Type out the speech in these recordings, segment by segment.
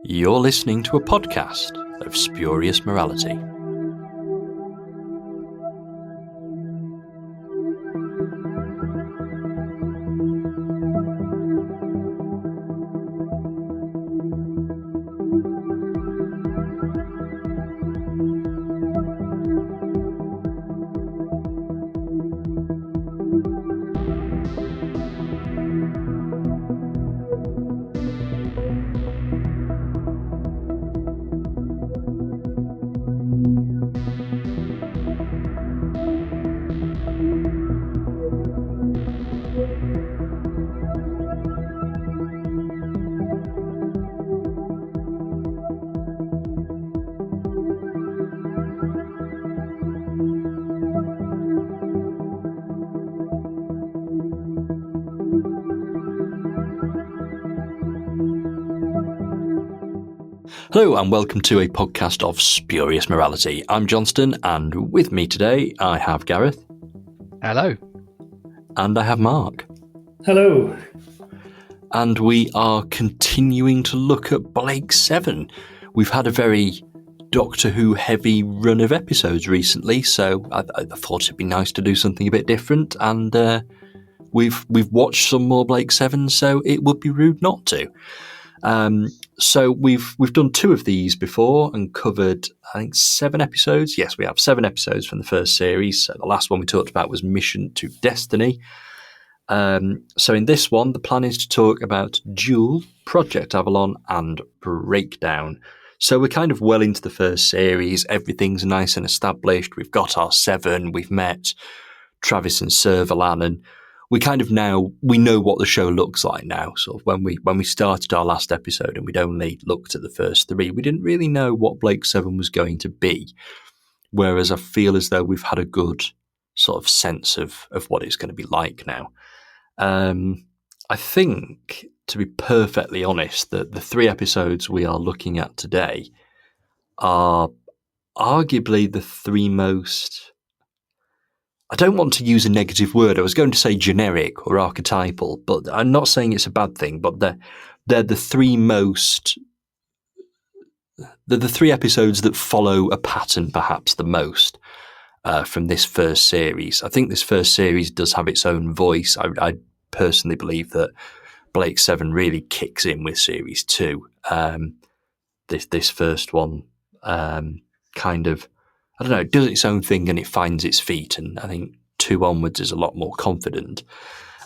You're listening to a podcast of spurious morality. Hello and welcome to a podcast of spurious morality. I'm Johnstone, and with me today I have Gareth. Hello. And I have Mark. Hello. And we are continuing to look at Blake 7. We've had a very Doctor Who heavy run of episodes recently, so I thought it'd be nice to do something a bit different, and we've watched some more Blake 7, so it would be rude not to. So we've done 2 of these before and covered, I think, 7 episodes. Yes, we have 7 episodes from the first series. So the last one we talked about was Mission to Destiny. So in this one, the plan is to talk about Duel, Project Avalon, and Breakdown. So we're kind of well into the first series. Everything's nice and established. We've got our 7. We've met Travis and Servalan, and we kind of we know what the show looks like now. Sort of when we started our last episode and we'd only looked at the first 3, we didn't really know what Blake 7 was going to be. Whereas I feel as though we've had a good sort of sense of what it's going to be like now. I think, to be perfectly honest, that the 3 episodes we are looking at today are arguably the 3 most... I don't want to use a negative word. I was going to say generic or archetypal, but I'm not saying it's a bad thing. But they're the 3 most. They're the 3 episodes that follow a pattern, perhaps the most, from this first series. I think this first series does have its own voice. I personally believe that Blake 7 really kicks in with series 2. This first one kind of, I don't know, it does its own thing and it finds its feet, and I think 2 onwards is a lot more confident.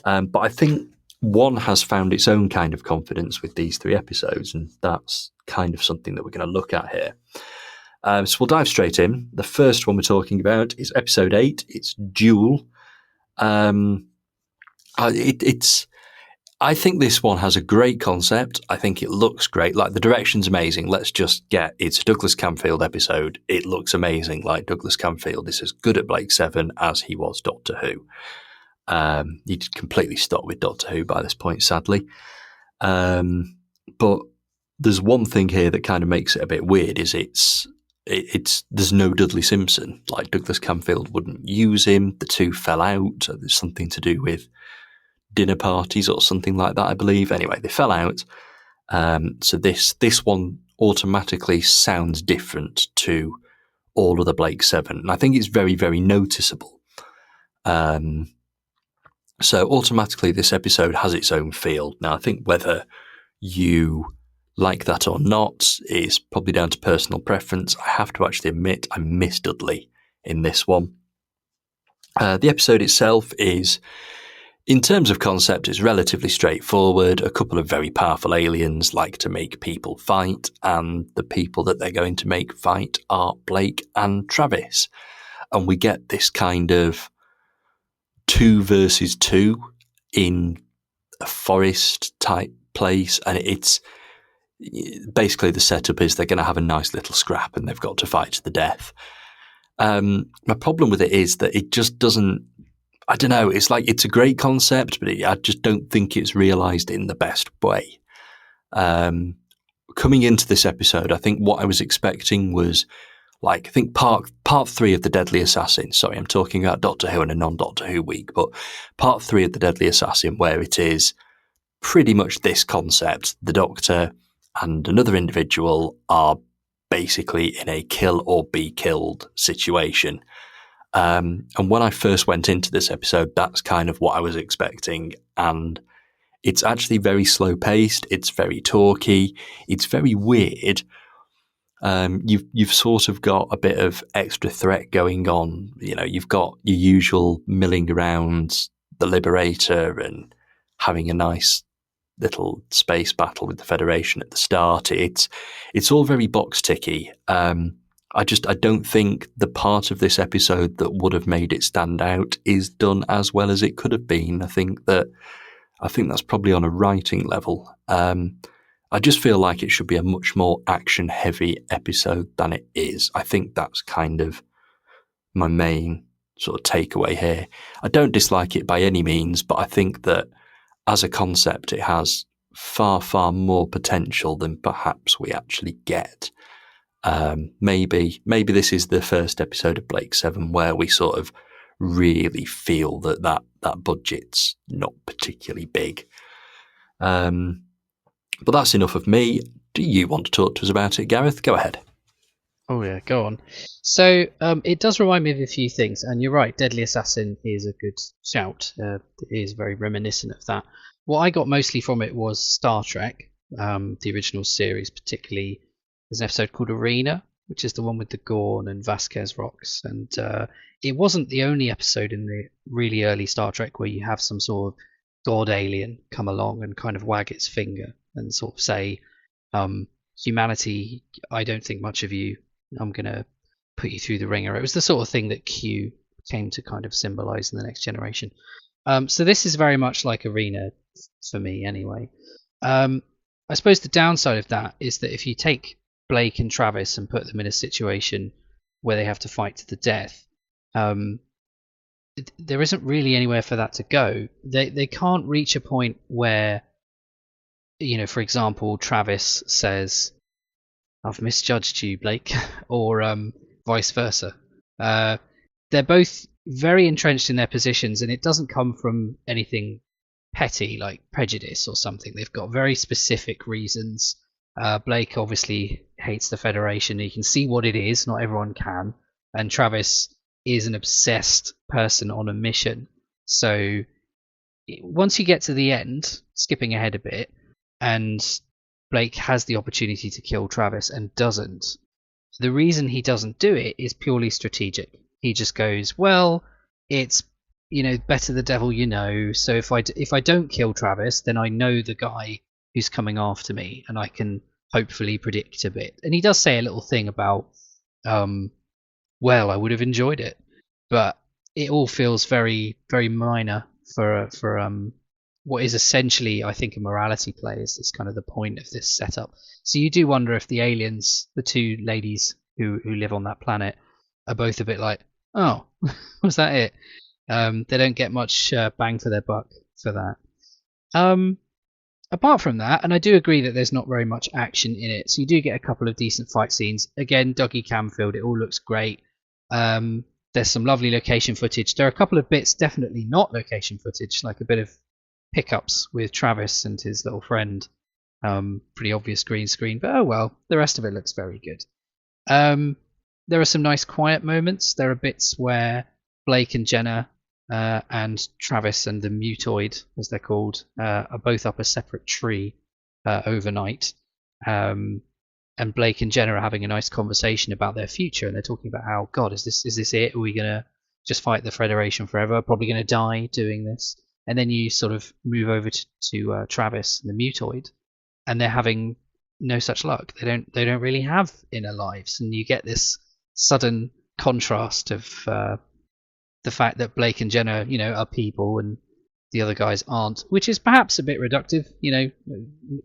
But I think 1 has found its own kind of confidence with these 3 episodes, and that's kind of something that we're going to look at here. So we'll dive straight in. The first one we're talking about is episode 8. It's Duel. I think this one has a great concept. I think it looks great. Like, the direction's amazing. It's a Douglas Camfield episode. It looks amazing. Like, Douglas Camfield is as good at Blake 7 as he was Doctor Who. He'd completely stopped with Doctor Who by this point, sadly. But there's one thing here that kind of makes it a bit weird, is there's no Dudley Simpson. Like, Douglas Camfield wouldn't use him. The 2 fell out. There's something to do with dinner parties or something like that, I believe. Anyway, they fell out. So this one automatically sounds different to all of the Blake 7. And I think it's very, very noticeable. So automatically this episode has its own feel. Now, I think whether you like that or not is probably down to personal preference. I have to actually admit I miss Dudley in this one. The episode itself is, in terms of concept, it's relatively straightforward. A couple of very powerful aliens like to make people fight, and the people that they're going to make fight are Blake and Travis. And we get this kind of 2 versus 2 in a forest type place, and it's basically, the setup is they're going to have a nice little scrap and they've got to fight to the death. My problem with it is that it just doesn't, I don't know, it's like, it's a great concept, but I just don't think it's realised in the best way. Coming into this episode, I think what I was expecting was, like, I think part 3 of The Deadly Assassin. Sorry, I'm talking about Doctor Who in a non-Doctor Who week, but part 3 of The Deadly Assassin, where it is pretty much this concept. The Doctor and another individual are basically in a kill or be killed situation. And when I first went into this episode, that's kind of what I was expecting. And it's actually very slow paced. It's very talky. It's very weird. You've sort of got a bit of extra threat going on. You've got your usual milling around the Liberator and having a nice little space battle with the Federation at the start. It's all very box ticky. I don't think the part of this episode that would have made it stand out is done as well as it could have been. I think that's probably on a writing level. I just feel like it should be a much more action-heavy episode than it is. I think that's kind of my main sort of takeaway here. I don't dislike it by any means, but I think that as a concept, it has far, far more potential than perhaps we actually get. Maybe this is the first episode of Blake 7 where we sort of really feel that budget's not particularly big. But that's enough of me. Do you want to talk to us about it, Gareth? Go ahead. Oh yeah, go on. So it does remind me of a few things, and you're right, Deadly Assassin is a good shout. It is very reminiscent of that. What I got mostly from it was Star Trek, the original series, particularly there's an episode called Arena, which is the one with the Gorn and Vasquez rocks, and it wasn't the only episode in the really early Star Trek where you have some sort of god alien come along and kind of wag its finger and sort of say, humanity, I don't think much of you, I'm going to put you through the ringer. It was the sort of thing that Q came to kind of symbolize in The Next Generation. So this is very much like Arena for me anyway. I suppose the downside of that is that if you take Blake and Travis and put them in a situation where they have to fight to the death, there isn't really anywhere for that to go. They can't reach a point where, for example, Travis says, I've misjudged you, Blake, or vice versa. They're both very entrenched in their positions, and it doesn't come from anything petty like prejudice or something. They've got very specific reasons. Blake obviously hates the Federation. You can see what it is. Not everyone can. And Travis is an obsessed person on a mission. So once you get to the end, skipping ahead a bit, and Blake has the opportunity to kill Travis and doesn't, the reason he doesn't do it is purely strategic. He just goes, well, it's better the devil you know. So if I don't kill Travis, then I know the guy who's coming after me, and I can hopefully predict a bit. And he does say a little thing about, well, I would have enjoyed it, but it all feels very, very minor for what is essentially, I think, a morality play. Is kind of the point of this setup. So you do wonder if the aliens, the two ladies who live on that planet, are both a bit like, oh, was that it? They don't get much bang for their buck for that. Apart from that, and I do agree that there's not very much action in it, so you do get a couple of decent fight scenes. Again, Dougie Camfield, it all looks great. There's some lovely location footage. There are a couple of bits definitely not location footage, like a bit of pickups with Travis and his little friend. Pretty obvious green screen, but oh well, the rest of it looks very good. There are some nice quiet moments. There are bits where Blake and Jenna and Travis and the mutoid, as they're called, are both up a separate tree overnight. And Blake and Jenna are having a nice conversation about their future, and they're talking about how, God, is this it? Are we gonna just fight the Federation forever? Probably gonna die doing this. And then you sort of move over to Travis and the mutoid, and they're having no such luck. They don't really have inner lives, and you get this sudden contrast of the fact that Blake and Jenna, are people and the other guys aren't, which is perhaps a bit reductive,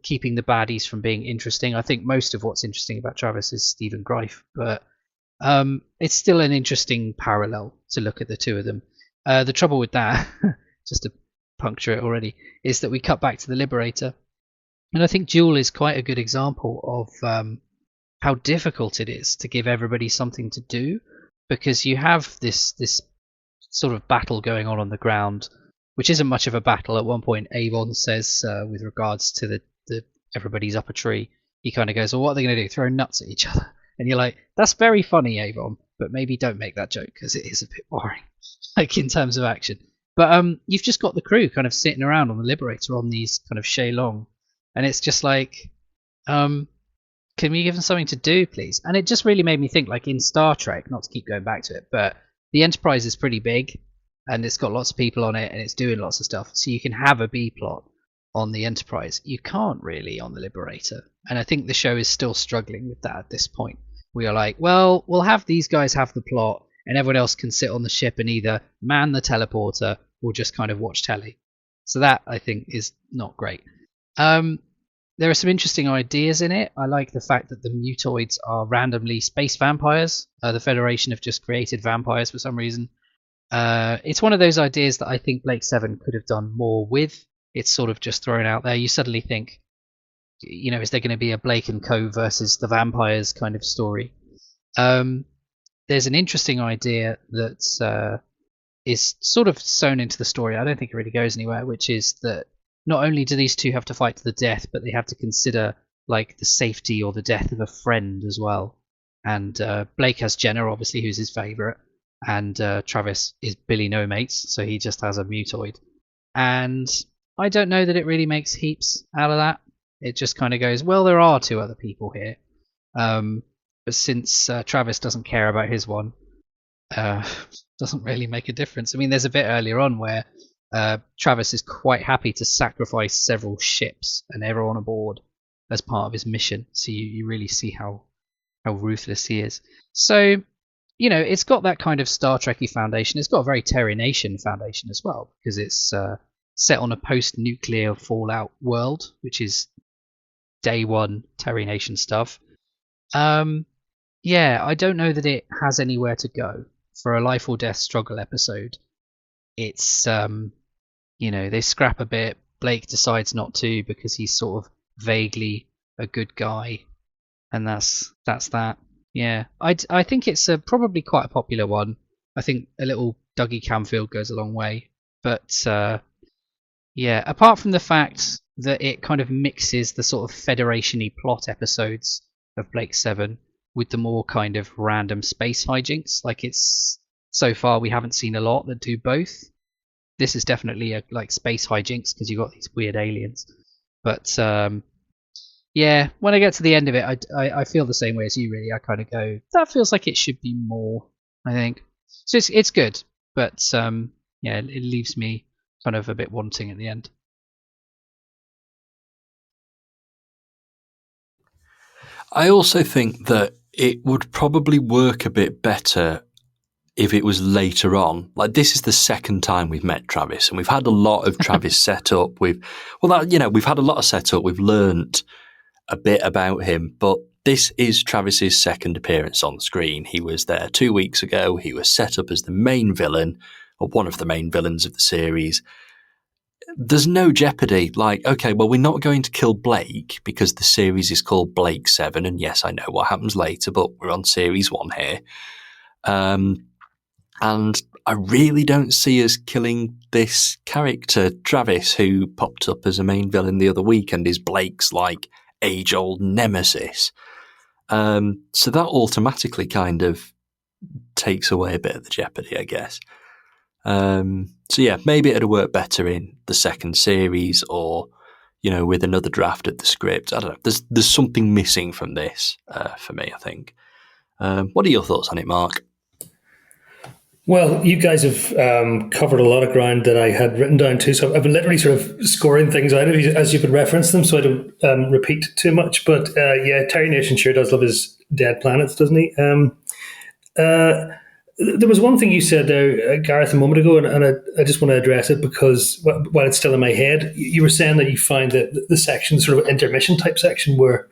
keeping the baddies from being interesting. I think most of what's interesting about Travis is Stephen Greif, but it's still an interesting parallel to look at the two of them. The trouble with that, just to puncture it already, is that we cut back to the Liberator, and I think Duel is quite a good example of how difficult it is to give everybody something to do, because you have this sort of battle going on the ground, which isn't much of a battle. At one point, Avon says, with regards to the everybody's up a tree, he kind of goes, well, what are they going to do? Throw nuts at each other? And you're like, that's very funny, Avon, but maybe don't make that joke because it is a bit boring, like in terms of action. But you've just got the crew kind of sitting around on the Liberator on these kind of Shaylong, and it's just like, can we give them something to do, please? And it just really made me think, like in Star Trek, not to keep going back to it, but the Enterprise is pretty big, and it's got lots of people on it, and it's doing lots of stuff. So you can have a B plot on the Enterprise. You can't really on the Liberator. And I think the show is still struggling with that at this point. We are like, well, we'll have these guys have the plot, and everyone else can sit on the ship and either man the teleporter or just kind of watch telly. So that, I think, is not great. There are some interesting ideas in it. I like the fact that the mutoids are randomly space vampires. The Federation have just created vampires for some reason. It's one of those ideas that I think Blake 7 could have done more with. It's sort of just thrown out there. You suddenly think, is there going to be a Blake and Co versus the vampires kind of story? There's an interesting idea that is sort of sewn into the story. I don't think it really goes anywhere, which is that not only do these two have to fight to the death, but they have to consider like the safety or the death of a friend as well. And Blake has Jenna, obviously, who's his favourite, and Travis is Billy No Mates, so he just has a mutoid. And I don't know that it really makes heaps out of that. It just kind of goes, well, there are two other people here. But since Travis doesn't care about his one, doesn't really make a difference. I mean, there's a bit earlier on where Travis is quite happy to sacrifice several ships and everyone aboard as part of his mission. So you really see how ruthless he is. So, it's got that kind of Star Trek-y foundation. It's got a very Terry Nation foundation as well, because it's set on a post-nuclear fallout world, which is day one Terry Nation stuff. I don't know that it has anywhere to go for a life or death struggle episode. It's they scrap a bit. Blake decides not to because he's sort of vaguely a good guy, and that's that. Yeah, I think it's probably quite a popular one. I think a little Dougie Camfield goes a long way, but apart from the fact that it kind of mixes the sort of Federation-y plot episodes of Blake 7 with the more kind of random space hijinks. Like, it's so far we haven't seen a lot that do both. This is definitely a like space hijinks because you've got these weird aliens. But when I get to the end of it, I feel the same way as you, really. I kind of go, that feels like it should be more, I think. So it's good, but it leaves me kind of a bit wanting at the end. I also think that it would probably work a bit better if it was later on. Like, this is the second time we've met Travis, and we've had a lot of Travis set up. We've had a lot of setup. We've learnt a bit about him, but this is Travis's second appearance on screen. He was there 2 weeks ago. He was set up as the main villain, or one of the main villains of the series. There's no jeopardy. Like, okay, well, we're not going to kill Blake because the series is called Blake 7, and yes, I know what happens later, but we're on series 1 here. And I really don't see us killing this character, Travis, who popped up as a main villain the other week and is Blake's, like, age-old nemesis. So that automatically kind of takes away a bit of the jeopardy, I guess. Maybe it'd work better in the second series, or with another draft of the script. I don't know. There's something missing from this for me, I think. What are your thoughts on it, Mark? Well, you guys have covered a lot of ground that I had written down too, so I've been literally sort of scoring things out as you could reference them, so I don't repeat too much. But Terry Nation sure does love his dead planets, doesn't he? There was one thing you said there, Gareth, a moment ago, and I just want to address it because while it's still in my head, you were saying that you find that the section, sort of intermission type section, where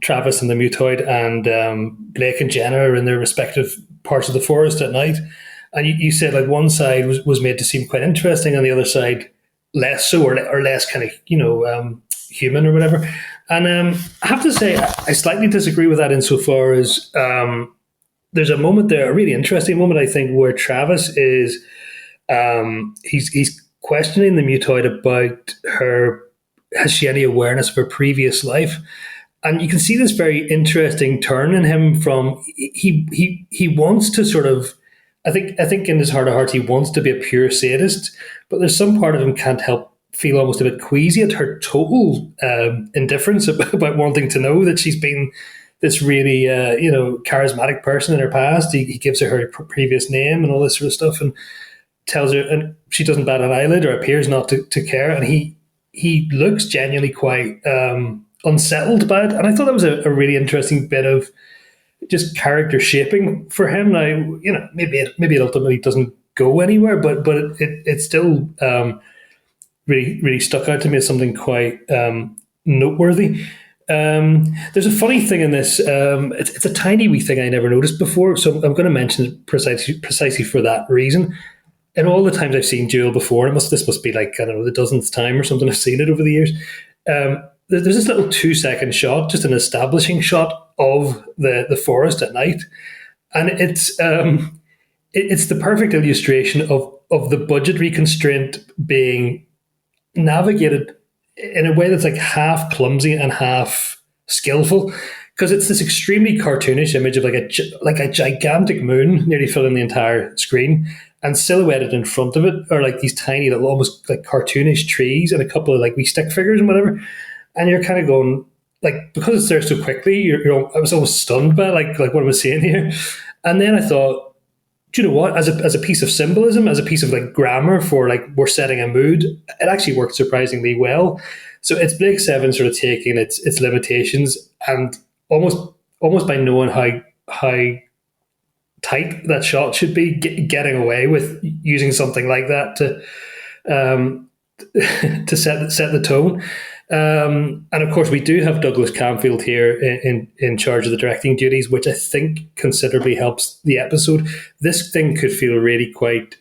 Travis and the mutoid and Blake and Jenna are in their respective parts of the forest at night, and you said like one side was made to seem quite interesting, and the other side less so, or less kind of human or whatever. And I have to say I slightly disagree with that insofar as there's a moment there, a really interesting moment, I think, where Travis is he's questioning the mutoid about her has she any awareness of her previous life? And you can see this very interesting turn in him from he wants to sort of I think in his heart of hearts he wants to be a pure sadist, but there's some part of him can't help feel almost a bit queasy at her total indifference about wanting to know that she's been this really charismatic person in her past. He gives her previous name and all this sort of stuff, and tells her, and she doesn't bat an eyelid or appears not to care. And he looks genuinely quite unsettled by it. And I thought that was a really interesting bit of just character shaping for him. Now, maybe it ultimately doesn't go anywhere, but it still really really stuck out to me as something quite noteworthy. There's a funny thing in this. It's a tiny wee thing I never noticed before, so I'm going to mention it precisely for that reason. And all the times I've seen Duel before, and this must be like, I don't know, the dozenth time or something I've seen it over the years. There's this little 2-second shot, just an establishing shot of the forest at night, and it's the perfect illustration of the budgetary constraint being navigated in a way that's like half clumsy and half skillful, because it's this extremely cartoonish image of like a gigantic moon nearly filling the entire screen, and silhouetted in front of it are like these tiny little almost like cartoonish trees and a couple of like wee stick figures and whatever. And you're kind of going, like, because it's there so quickly, I was almost stunned by like what I was seeing here. And then I thought, do you know what? As a piece of symbolism, as a piece of like grammar for like we're setting a mood, it actually worked surprisingly well. So it's Blake Seven sort of taking its limitations and almost by knowing how tight that shot should be, getting away with using something like that to set the tone. And of course, we do have Douglas Camfield here in charge of the directing duties, which I think considerably helps the episode. This thing could feel really quite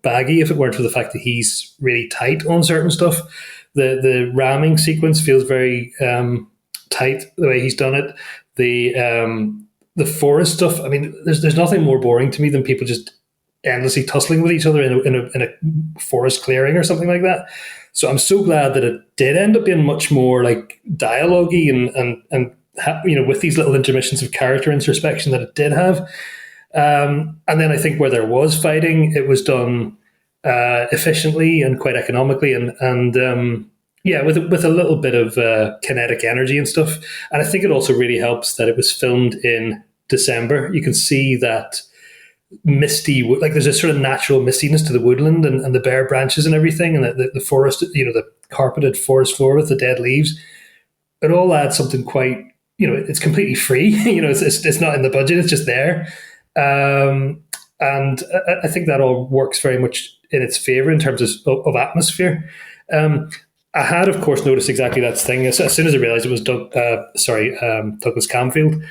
baggy if it weren't for the fact that he's really tight on certain stuff. The ramming sequence feels very tight the way he's done it. The forest stuff, I mean, there's nothing more boring to me than people just endlessly tussling with each other in a forest clearing or something like that. So I'm so glad that it did end up being much more like dialogue-y and with these little intermissions of character introspection that it did have. And then I think where there was fighting, it was done efficiently and quite economically, and with a little bit of kinetic energy and stuff. And I think it also really helps that it was filmed in December. You can see that misty, like there's a sort of natural mistiness to the woodland and the bare branches and everything, and the forest, the carpeted forest floor with the dead leaves. It all adds something quite, it's completely free. It's not in the budget; it's just there. And I think that all works very much in its favor in terms of atmosphere. I had, of course, noticed exactly that thing as soon as I realized it was Douglas Camfield.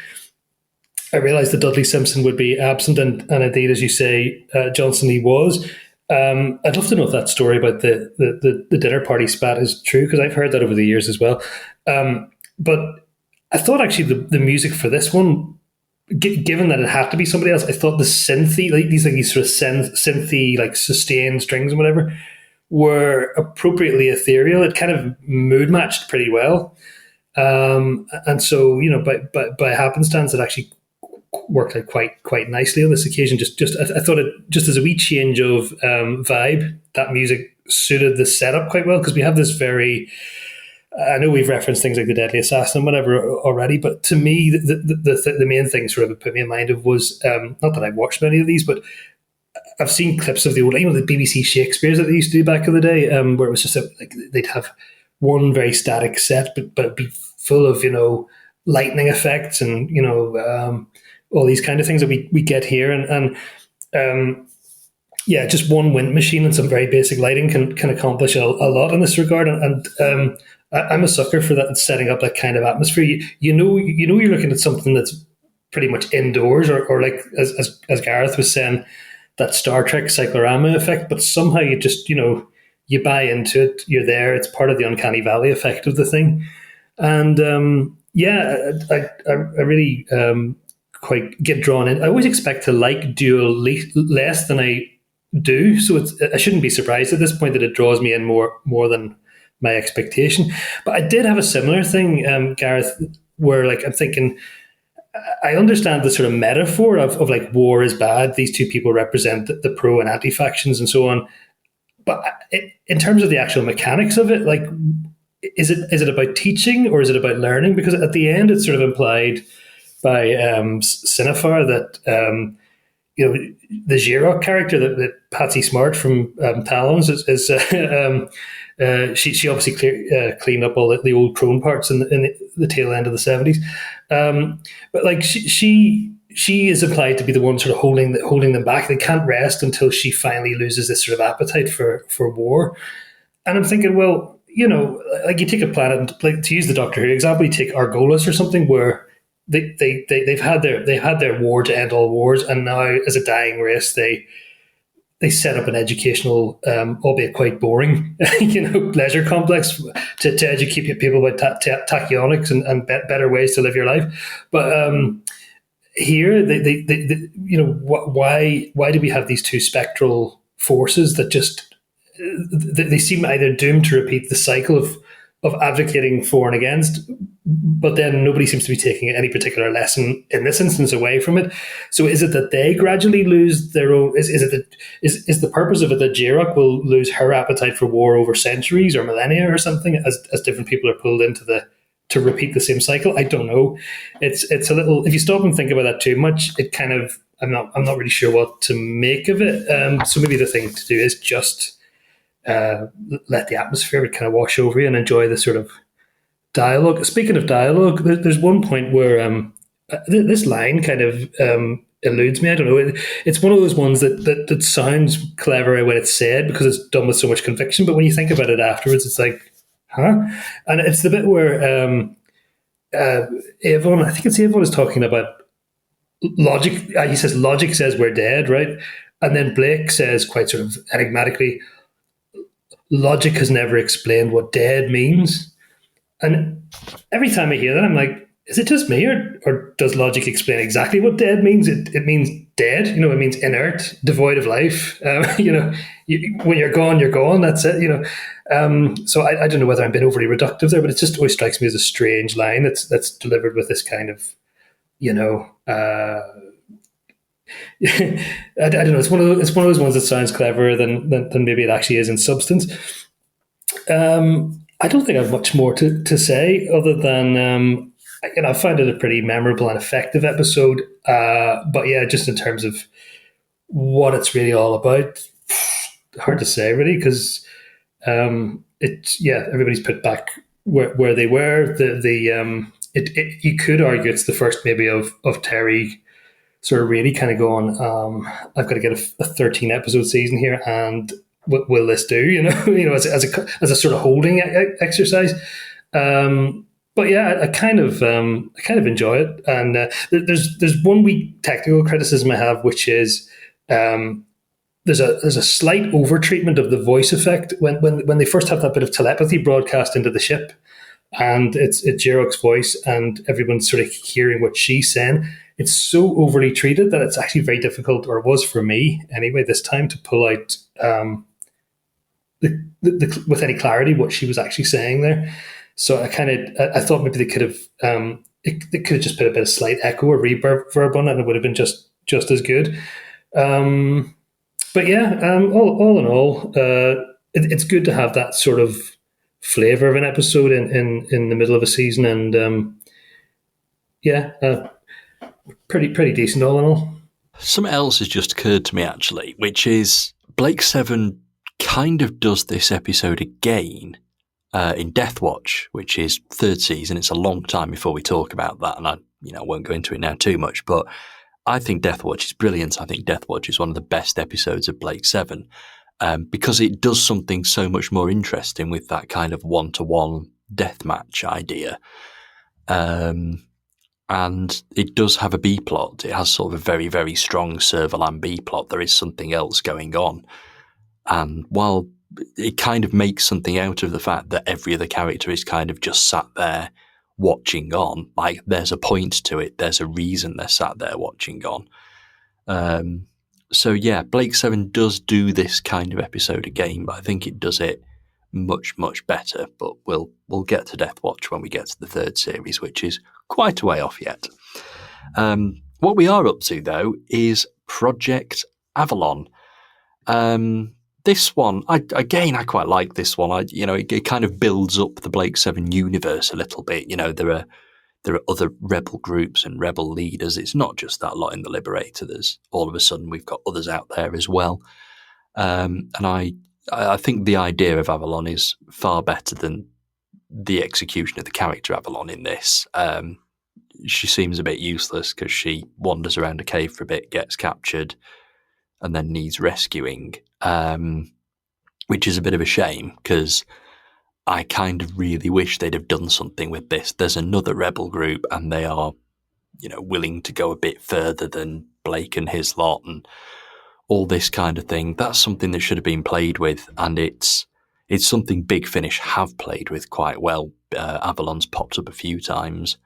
I realised that Dudley Simpson would be absent, and indeed, as you say, Johnstone he was. I'd love to know if that story about the dinner party spat is true, because I've heard that over the years as well. But I thought actually the music for this one, given that it had to be somebody else, I thought the synthy, like these sort of synthy, like sustained strings and whatever, were appropriately ethereal. It kind of mood matched pretty well. And so, by happenstance, it actually worked out quite nicely on this occasion. I thought it just as a wee change of vibe, that music suited the setup quite well, because we have this very. I know we've referenced things like The Deadly Assassin and whatever already, but to me, the main thing sort of put me in mind of was not that I've watched many of these, but I've seen clips of the old, the BBC Shakespeare's that they used to do back in the day, where it was just like they'd have one very static set, but it'd be full of lightning effects and all these kind of things that we get here, and just one wind machine and some very basic lighting can accomplish a lot in this regard, and I'm a sucker for that, setting up that kind of atmosphere. You're looking at something that's pretty much indoors, or like as Gareth was saying, that Star Trek cyclorama effect, but somehow you just you buy into it. You're there. It's part of the uncanny valley effect of the thing, and I really quite get drawn in. I always expect to like Duel less than I do, so I shouldn't be surprised at this point that it draws me in more than my expectation. But I did have a similar thing, Gareth, where like I'm thinking, I understand the sort of metaphor of like war is bad. These two people represent the pro and anti factions and so on. But in terms of the actual mechanics of it, like, is it about teaching or is it about learning? Because at the end, it's sort of implied by Cinefar that the Xerox character that Patsy Smart from Talons is she obviously cleaned up all the old Crone parts in the tail end of the 70s, but like she is implied to be the one sort of holding them back. They can't rest until she finally loses this sort of appetite for war. And I'm thinking, well, like you take a planet, like to use the Doctor Who example, you take Argolis or something where they've had their war to end all wars, and now as a dying race they set up an educational, albeit quite boring, leisure complex to educate people about tachyonics and better ways to live your life. But here, why do we have these two spectral forces that just they seem either doomed to repeat the cycle of advocating for and against, but then nobody seems to be taking any particular lesson in this instance away from it. So is it that they gradually lose their own? Is the purpose of it that Xerox will lose her appetite for war over centuries or millennia or something as different people are pulled into to repeat the same cycle? I don't know. It's a little, if you stop and think about that too much, it kind of, I'm not really sure what to make of it. So maybe the thing to do is just let the atmosphere kind of wash over you and enjoy the sort of dialogue. Speaking of dialogue, there's one point where this line kind of eludes me. I don't know. It's one of those ones that sounds clever when it's said because it's done with so much conviction, but when you think about it afterwards, it's like, huh? And it's the bit where Avon, I think it's Avon, is talking about logic. He says, logic says we're dead, right? And then Blake says quite sort of enigmatically, logic has never explained what dead means. And every time I hear that, I'm like, is it just me, or does logic explain exactly what dead means? It means dead. It means inert, devoid of life. When you're gone, you're gone. That's it. So I don't know whether I'm being overly reductive there, but it just always strikes me as a strange line that's delivered with this kind of, I don't know. It's one of those ones that sounds cleverer than maybe it actually is in substance. I don't think I have much more to say other than I found it a pretty memorable and effective episode. But yeah, just in terms of what it's really all about, hard to say really, because everybody's put back where they were. You could argue it's the first maybe of Terry sort of really kind of going, I've got to get a 13 episode season here, and what will this do? As a sort of holding exercise. But yeah, I kind of enjoy it. And there's one wee technical criticism I have, which is there's a slight over treatment of the voice effect when they first have that bit of telepathy broadcast into the ship, and it's Xerox's voice, and everyone's sort of hearing what she's saying. It's so overly treated that it's actually very difficult, or it was for me anyway, this time to pull out with any clarity what she was actually saying there. So I thought maybe they could have just put a bit of slight echo or reverb on it, and it would have been just as good. But yeah, all in all, it's good to have that sort of flavor of an episode in the middle of a season, and pretty decent all in all. Something else has just occurred to me actually, which is Blake 7 kind of does this episode again in Death Watch, which is third season. It's a long time before we talk about that, and I won't go into it now too much, but I think Death Watch is brilliant. I think Death Watch is one of the best episodes of Blake 7 because it does something so much more interesting with that kind of one-to-one deathmatch idea. And it does have a B-plot. It has sort of a very, very strong Servalan B-plot. There is something else going on. And while it kind of makes something out of the fact that every other character is kind of just sat there watching on, like there's a point to it. There's a reason they're sat there watching on. So yeah, Blake 7 does do this kind of episode again, but I think it does it much, much better. But we'll get to Death Watch when we get to the third series, which is quite a way off yet. What we are up to, though, is Project Avalon. This one, I quite like this one. It kind of builds up the Blake 7 universe a little bit. There are other rebel groups and rebel leaders. It's not just that lot in the Liberator. There's all of a sudden we've got others out there as well. And I think the idea of Avalon is far better than the execution of the character Avalon in this. She seems a bit useless because she wanders around a cave for a bit, gets captured, and then needs rescuing, which is a bit of a shame because I kind of really wish they'd have done something with this. There's another rebel group and they are, willing to go a bit further than Blake and his lot and all this kind of thing. That's something that should have been played with, and it's something Big Finish have played with quite well. Avalon's popped up a few times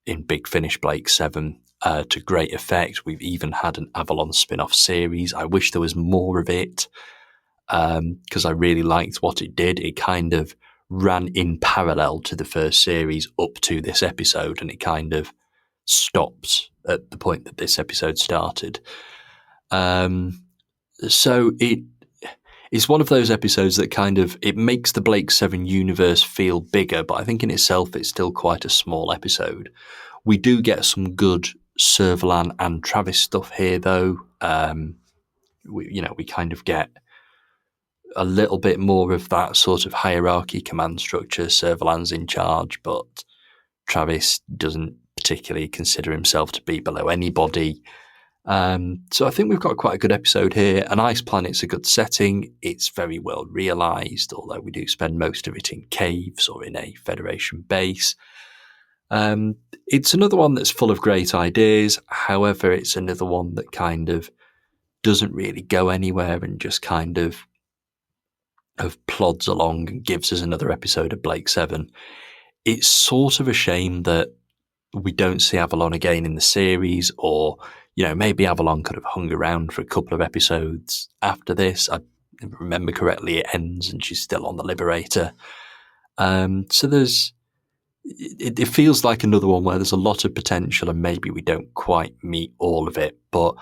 in Big Finish Blake 7 to great effect. We've even had an Avalon spin-off series. I wish there was more of it because I really liked what it did. It kind of ran in parallel to the first series up to this episode, and it kind of stopped at the point that this episode started. So it's one of those episodes that kind of, it makes the Blake 7 universe feel bigger, but I think in itself it's still quite a small episode. We do get some good Servalan and Travis stuff here, though. We kind of get a little bit more of that sort of hierarchy command structure. Servalan's in charge, but Travis doesn't particularly consider himself to be below anybody. So I think we've got quite a good episode here. An ice planet's a good setting. It's very well realised, although we do spend most of it in caves or in a Federation base. It's another one that's full of great ideas. However, it's another one that kind of doesn't really go anywhere and just kind of plods along and gives us another episode of Blake 7. It's sort of a shame that we don't see Avalon again in the series, or maybe Avalon could have hung around for a couple of episodes after this. I remember correctly, it ends and she's still on the Liberator. So it feels like another one where there's a lot of potential and maybe we don't quite meet all of it, but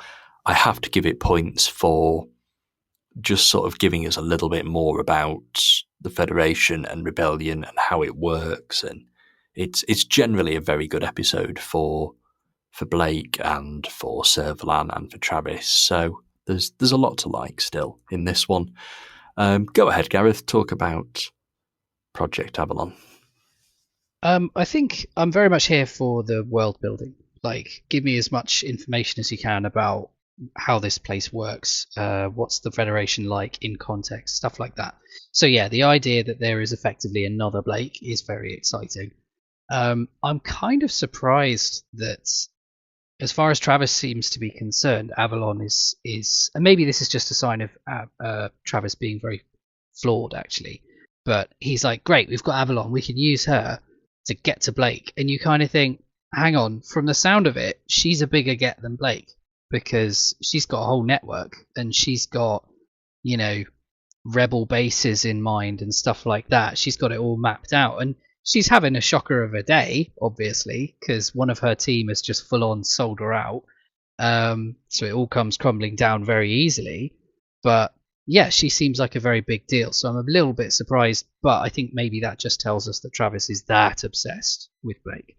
I have to give it points for just sort of giving us a little bit more about the Federation and Rebellion and how it works. And it's generally a very good episode for Blake and for Servalan and for Travis. So there's a lot to like still in this one. Go ahead, Gareth, talk about Project Avalon. I think I'm very much here for the world building. Like, give me as much information as you can about how this place works, what's the Federation like in context, stuff like that. So yeah, the idea that there is effectively another Blake is very exciting. I'm kind of surprised that, as far as Travis seems to be concerned, Avalon is and maybe this is just a sign of Travis being very flawed, actually. But he's like, great, we've got Avalon, we can use her to get to Blake. And you kind of think, hang on, from the sound of it, she's a bigger get than Blake, because she's got a whole network and she's got, rebel bases in mind and stuff like that. She's got it all mapped out, and she's having a shocker of a day, obviously, because one of her team has just full on sold her out. So it all comes crumbling down very easily. But yeah, she seems like a very big deal. So I'm a little bit surprised, but I think maybe that just tells us that Travis is that obsessed with Blake.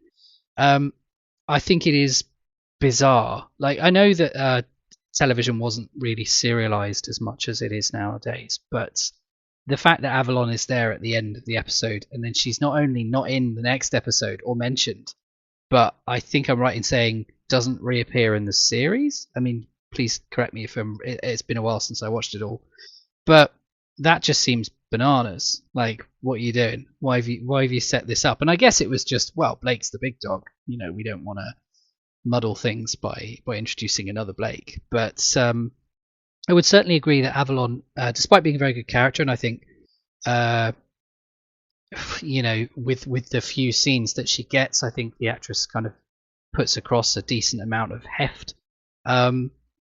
I think it is bizarre. Like, I know that television wasn't really serialized as much as it is nowadays, but the fact that Avalon is there at the end of the episode, and then she's not only not in the next episode or mentioned, but I think I'm right in saying doesn't reappear in the series. I mean, please correct me if it's been a while since I watched it all, but that just seems bananas. Like, what are you doing? Why have you set this up? And I guess it was just, well, Blake's the big dog. We don't want to muddle things by introducing another Blake. But I would certainly agree that Avalon, despite being a very good character, and I think with the few scenes that she gets, I think the actress kind of puts across a decent amount of heft.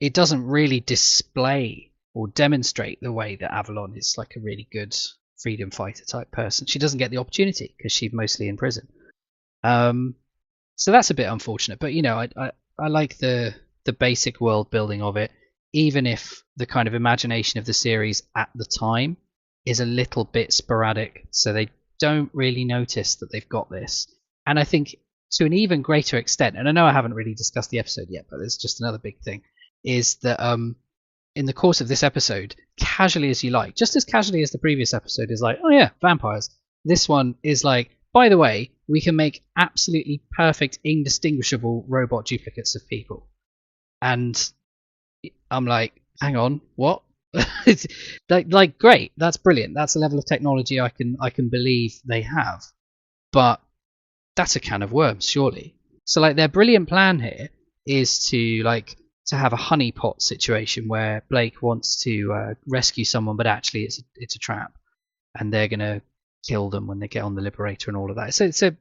It doesn't really display or demonstrate the way that Avalon is like a really good freedom fighter type person. She doesn't get the opportunity because she's mostly in prison. So that's a bit unfortunate. But I like the basic world building of it, even if the kind of imagination of the series at the time is a little bit sporadic, so they don't really notice that they've got this. And I think to an even greater extent, and I know I haven't really discussed the episode yet, but there's just another big thing, is that in the course of this episode, casually as you like, just as casually as the previous episode is like, oh yeah, vampires, this one is like, by the way, we can make absolutely perfect, indistinguishable robot duplicates of people. And I'm like, hang on, what? It's like great, that's brilliant. That's a level of technology I can believe they have. But that's a can of worms, surely. So like their brilliant plan here is to have a honeypot situation where Blake wants to rescue someone, but actually it's a trap, and they're gonna kill them when they get on the Liberator and all of that. So it's an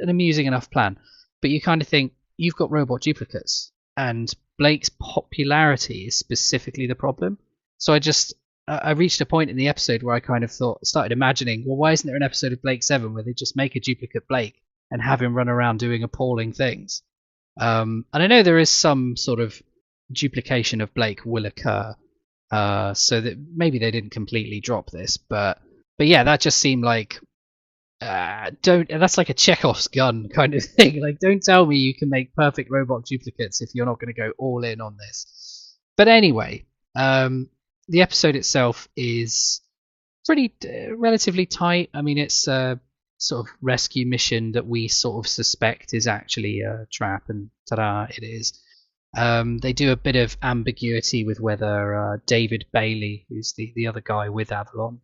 amusing enough plan. But you kind of think, you've got robot duplicates, and Blake's popularity is specifically the problem. So I reached a point in the episode where I kind of started imagining, well, why isn't there an episode of Blake 7 where they just make a duplicate Blake and have him run around doing appalling things? And I know there is some sort of duplication of Blake will occur, so that maybe they didn't completely drop this, but yeah, that just seemed like that's like a Chekhov's gun kind of thing. Like, don't tell me you can make perfect robot duplicates if you're not going to go all in on this. But anyway, the episode itself is pretty relatively tight. I mean, it's a sort of rescue mission that we sort of suspect is actually a trap, and ta-da, it is. They do a bit of ambiguity with whether David Bailey, who's the other guy with Avalon,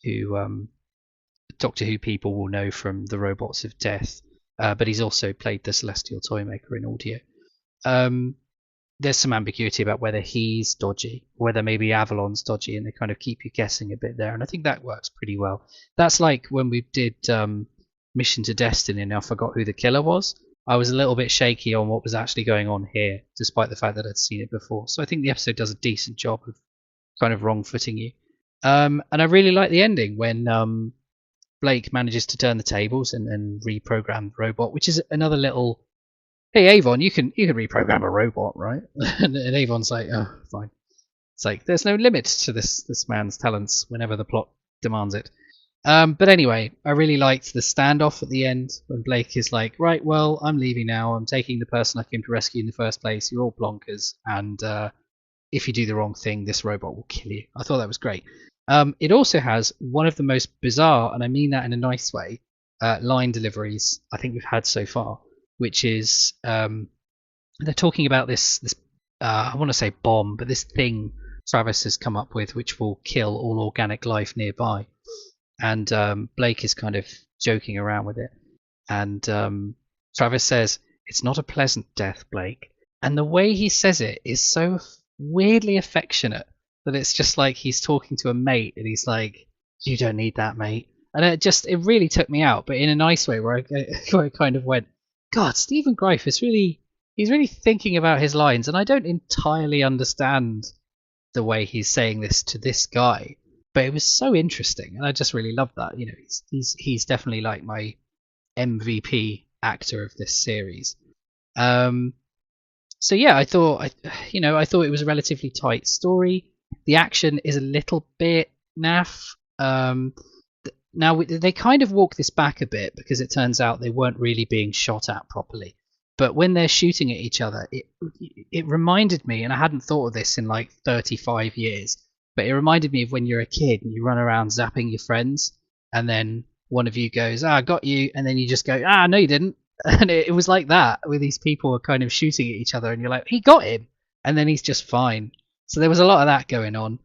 who Doctor Who people will know from the Robots of Death, but he's also played the Celestial Toymaker in audio. There's some ambiguity about whether he's dodgy, whether maybe Avalon's dodgy, and they kind of keep you guessing a bit there, and I think that works pretty well. That's like when we did Mission to Destiny and I forgot who the killer was. I was a little bit shaky on what was actually going on here, despite the fact that I'd seen it before. So I think the episode does a decent job of kind of wrong-footing you. And I really like the ending when Blake manages to turn the tables and reprogram the robot, which is another little, hey Avon, you can reprogram a robot, right? and Avon's like, oh, fine. It's like there's no limit to this man's talents whenever the plot demands it. But anyway, I really liked the standoff at the end when Blake is like, right, well, I'm leaving now. I'm taking the person I came to rescue in the first place. You're all blonkers, and if you do the wrong thing, this robot will kill you. I thought that was great. It also has one of the most bizarre, and I mean that in a nice way, line deliveries I think we've had so far, which is they're talking about this I want to say bomb, but this thing Travis has come up with which will kill all organic life nearby. And Blake is kind of joking around with it. And Travis says, it's not a pleasant death, Blake. And the way he says it is so weirdly affectionate that it's just like he's talking to a mate and he's like, you don't need that, mate. And it really took me out, but in a nice way where I kind of went, God, Stephen Greif he's really thinking about his lines. And I don't entirely understand the way he's saying this to this guy. But it was so interesting, and I just really loved that. You know, he's definitely like my MVP actor of this series. So yeah, I thought it was a relatively tight story. The action is a little bit naff. Now they kind of walk this back a bit because it turns out they weren't really being shot at properly. But when they're shooting at each other, it reminded me, and I hadn't thought of this in like 35 years. But it reminded me of when you're a kid and you run around zapping your friends, and then one of you goes, I got you, and then you just go, no you didn't. And it was like that, where these people are kind of shooting at each other, and you're like, he got him, and then he's just fine. So there was a lot of that going on.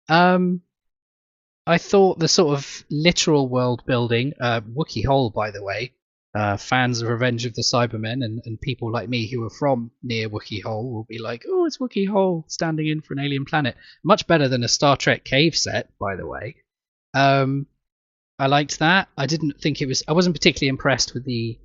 I thought the sort of literal world building, Wookiee Hole, by the way, fans of Revenge of the Cybermen and people like me who are from near Wookiee Hole will be like, oh, it's Wookiee Hole standing in for an alien planet. Much better than a Star Trek cave set, by the way. I liked that. I wasn't particularly impressed with the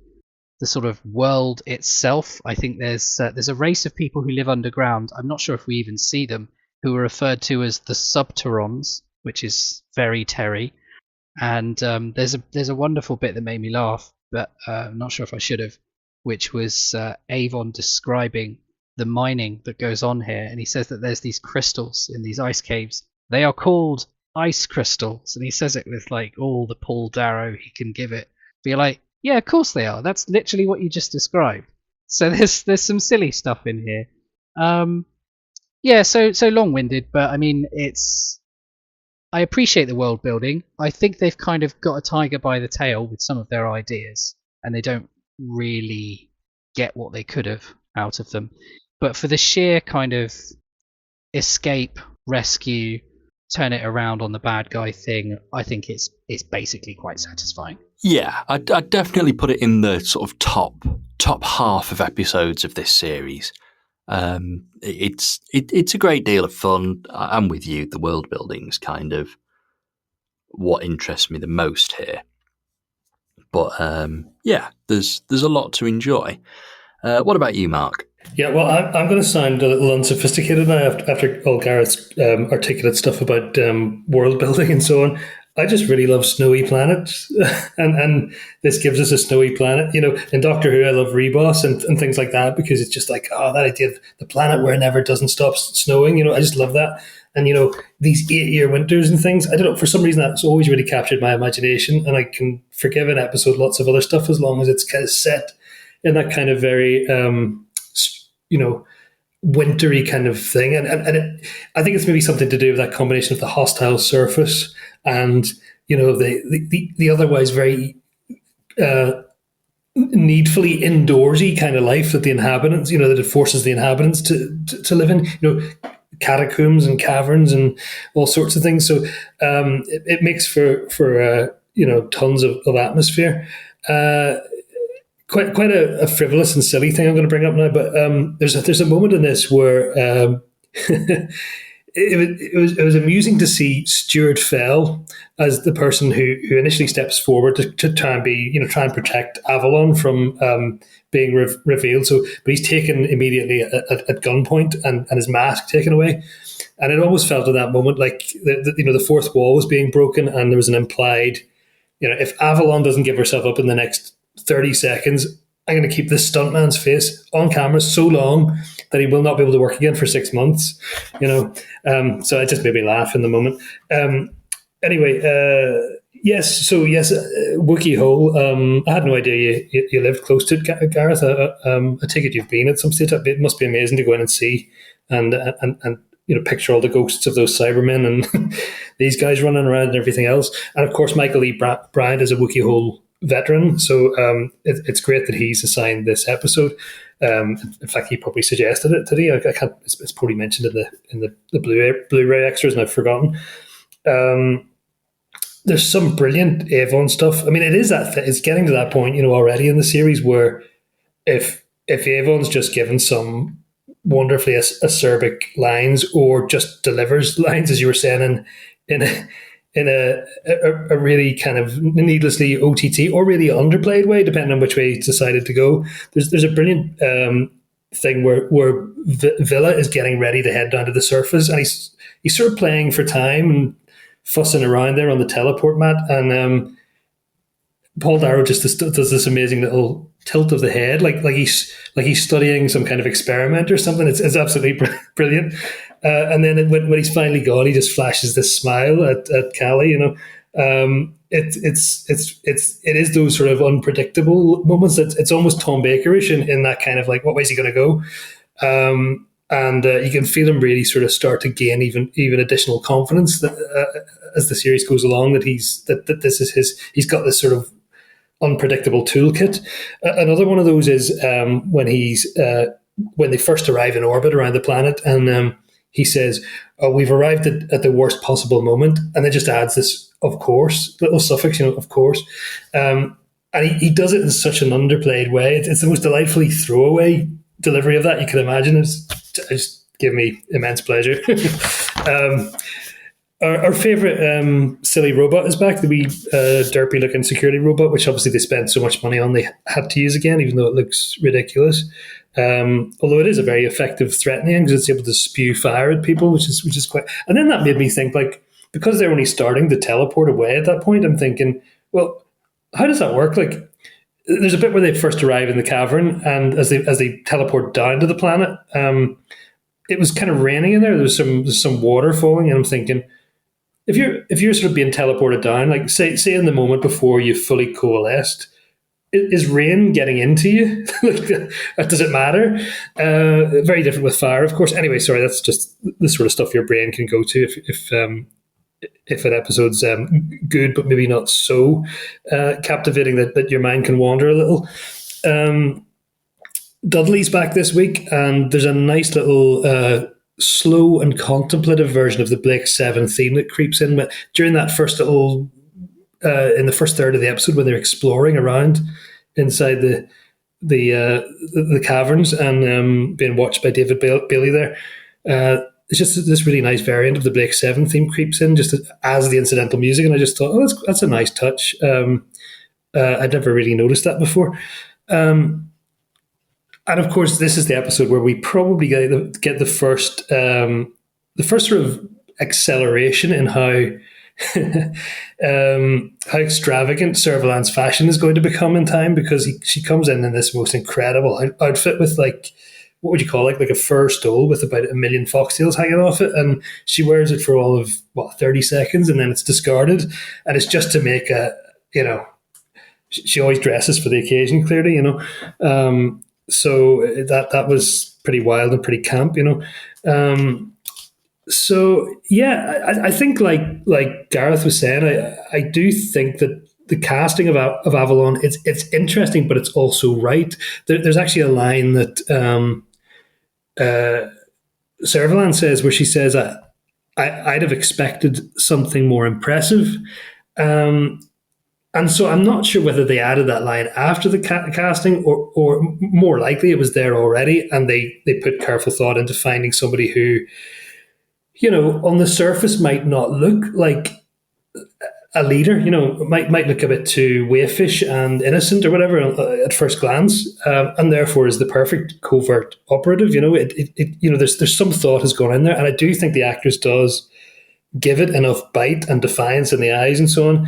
sort of world itself. I think there's a race of people who live underground. I'm not sure if we even see them, who are referred to as the Subterrons, which is very Terry. And there's a wonderful bit that made me laugh, but I'm not sure if I should have, which was Avon describing the mining that goes on here, and he says that there's these crystals in these ice caves. They are called ice crystals, and he says it with like all the Paul Darrow he can give it. Be like, yeah, of course they are. That's literally what you just described. So there's some silly stuff in here. Yeah, so long-winded, but I mean, I appreciate the world building. I think they've kind of got a tiger by the tail with some of their ideas, and they don't really get what they could have out of them. But for the sheer kind of escape, rescue, turn it around on the bad guy thing, I think it's basically quite satisfying. Yeah, I'd definitely put it in the sort of top half of episodes of this series. It's a great deal of fun. I'm with you. The world building's kind of what interests me the most here. But yeah, there's a lot to enjoy. What about you, Mark? Yeah, well, I'm going to sound a little unsophisticated now after all Gareth's articulate stuff about world building and so on. I just really love snowy planets, and this gives us a snowy planet. You know, in Doctor Who, I love Rebos and things like that because it's just like, oh, that idea of the planet where it never doesn't stop snowing. You know, I just love that. And, you know, these 8-year winters and things, I don't know, for some reason that's always really captured my imagination, and I can forgive an episode lots of other stuff as long as it's kind of set in that kind of very, you know, wintry kind of thing. And I think it's maybe something to do with that combination of the hostile surface and, you know, the otherwise very needfully indoorsy kind of life that the inhabitants, you know, that it forces the inhabitants to live in, you know, catacombs and caverns and all sorts of things. So it makes for you know, tons of atmosphere. Quite a frivolous and silly thing I'm going to bring up now, but there's a moment in this where it was amusing to see Stuart Fell as the person who initially steps forward to try and be, you know, try and protect Avalon from being revealed. So, but he's taken immediately at gunpoint and his mask taken away. And it almost felt at that moment like you know, the fourth wall was being broken, and there was an implied, you know, if Avalon doesn't give herself up in the next 30 seconds, I'm going to keep this stuntman's face on camera so long that he will not be able to work again for 6 months, you know. So it just made me laugh in the moment. Anyway, yes, Wookiee Hole. I had no idea you lived close to it, Gareth. I take it you've been at some stage. It must be amazing to go in and see and you know, picture all the ghosts of those Cybermen and these guys running around and everything else. And of course, Michael E. Bryant is a Wookiee Hole veteran, so it's great that he's assigned this episode. In fact, he probably suggested it today. I can't. It's probably mentioned in the Blu-ray extras, and I've forgotten. There's some brilliant Avon stuff. I mean, it is that it's getting to that point, you know, already in the series where if Avon's just given some wonderfully acerbic lines or just delivers lines, as you were saying, in a really kind of needlessly OTT or really underplayed way, depending on which way he's decided to go. There's a brilliant thing where Villa is getting ready to head down to the surface, and he's sort of playing for time and fussing around there on the teleport mat, and Paul Darrow just does this amazing little tilt of the head, like he's studying some kind of experiment or something. It's absolutely brilliant. And then when he's finally gone, he just flashes this smile at Callie. You know, it is those sort of unpredictable moments. It's almost Tom Bakerish in that kind of like, what way is he going to go? And you can feel him really sort of start to gain even additional confidence that, as the series goes along, that this is he's got this sort of unpredictable toolkit. Another one of those is when they first arrive in orbit around the planet, and he says, "Oh, we've arrived at the worst possible moment," and then just adds this "of course" little suffix, you know, of course. And he does it in such an underplayed way. It's the most delightfully throwaway delivery of that you can imagine. It's just give me immense pleasure. Our favourite silly robot is back, the wee derpy looking security robot, which obviously they spent so much money on they had to use again, even though it looks ridiculous. Although it is a very effective threatening because it's able to spew fire at people, which is quite. And then that made me think, like, because they're only starting to teleport away at that point, I'm thinking, well, how does that work? Like, there's a bit where they first arrive in the cavern, and as they teleport down to the planet, it was kind of raining in there. There's some water falling, and I'm thinking, if you're sort of being teleported down, like say in the moment before you fully coalesced, is rain getting into you? Like, does it matter? Very different with fire, of course. Anyway, sorry, that's just the sort of stuff your brain can go to if an episode's good, but maybe not so captivating that your mind can wander a little. Dudley's back this week, and there's a nice little slow and contemplative version of the Blake 7 theme that creeps in. But during that first little, in the first third of the episode, when they're exploring around inside the caverns and being watched by David Bailey there, it's just this really nice variant of the Blake 7 theme creeps in just as the incidental music, and I just thought, oh, that's a nice touch. I'd never really noticed that before. And of course, this is the episode where we probably get the first sort of acceleration in how extravagant Servalan's fashion is going to become in time, because she comes in this most incredible outfit with, like, what would you call it, like a fur stole with about 1 million foxtails hanging off it, and she wears it for all of 30 seconds, and then it's discarded, and it's just to make she always dresses for the occasion, clearly, so that was pretty wild and pretty camp, So yeah, I think like Gareth was saying, I do think that the casting of Avalon, it's interesting, but it's also right. There's actually a line that Servalan says, where she says, I'd have expected something more impressive. And so I'm not sure whether they added that line after the casting, or more likely it was there already, and they put careful thought into finding somebody who, on the surface might not look like a leader, might look a bit too waifish and innocent or whatever at first glance, and therefore is the perfect covert operative. There's some thought has gone in there, and I do think the actress does give it enough bite and defiance in the eyes and so on.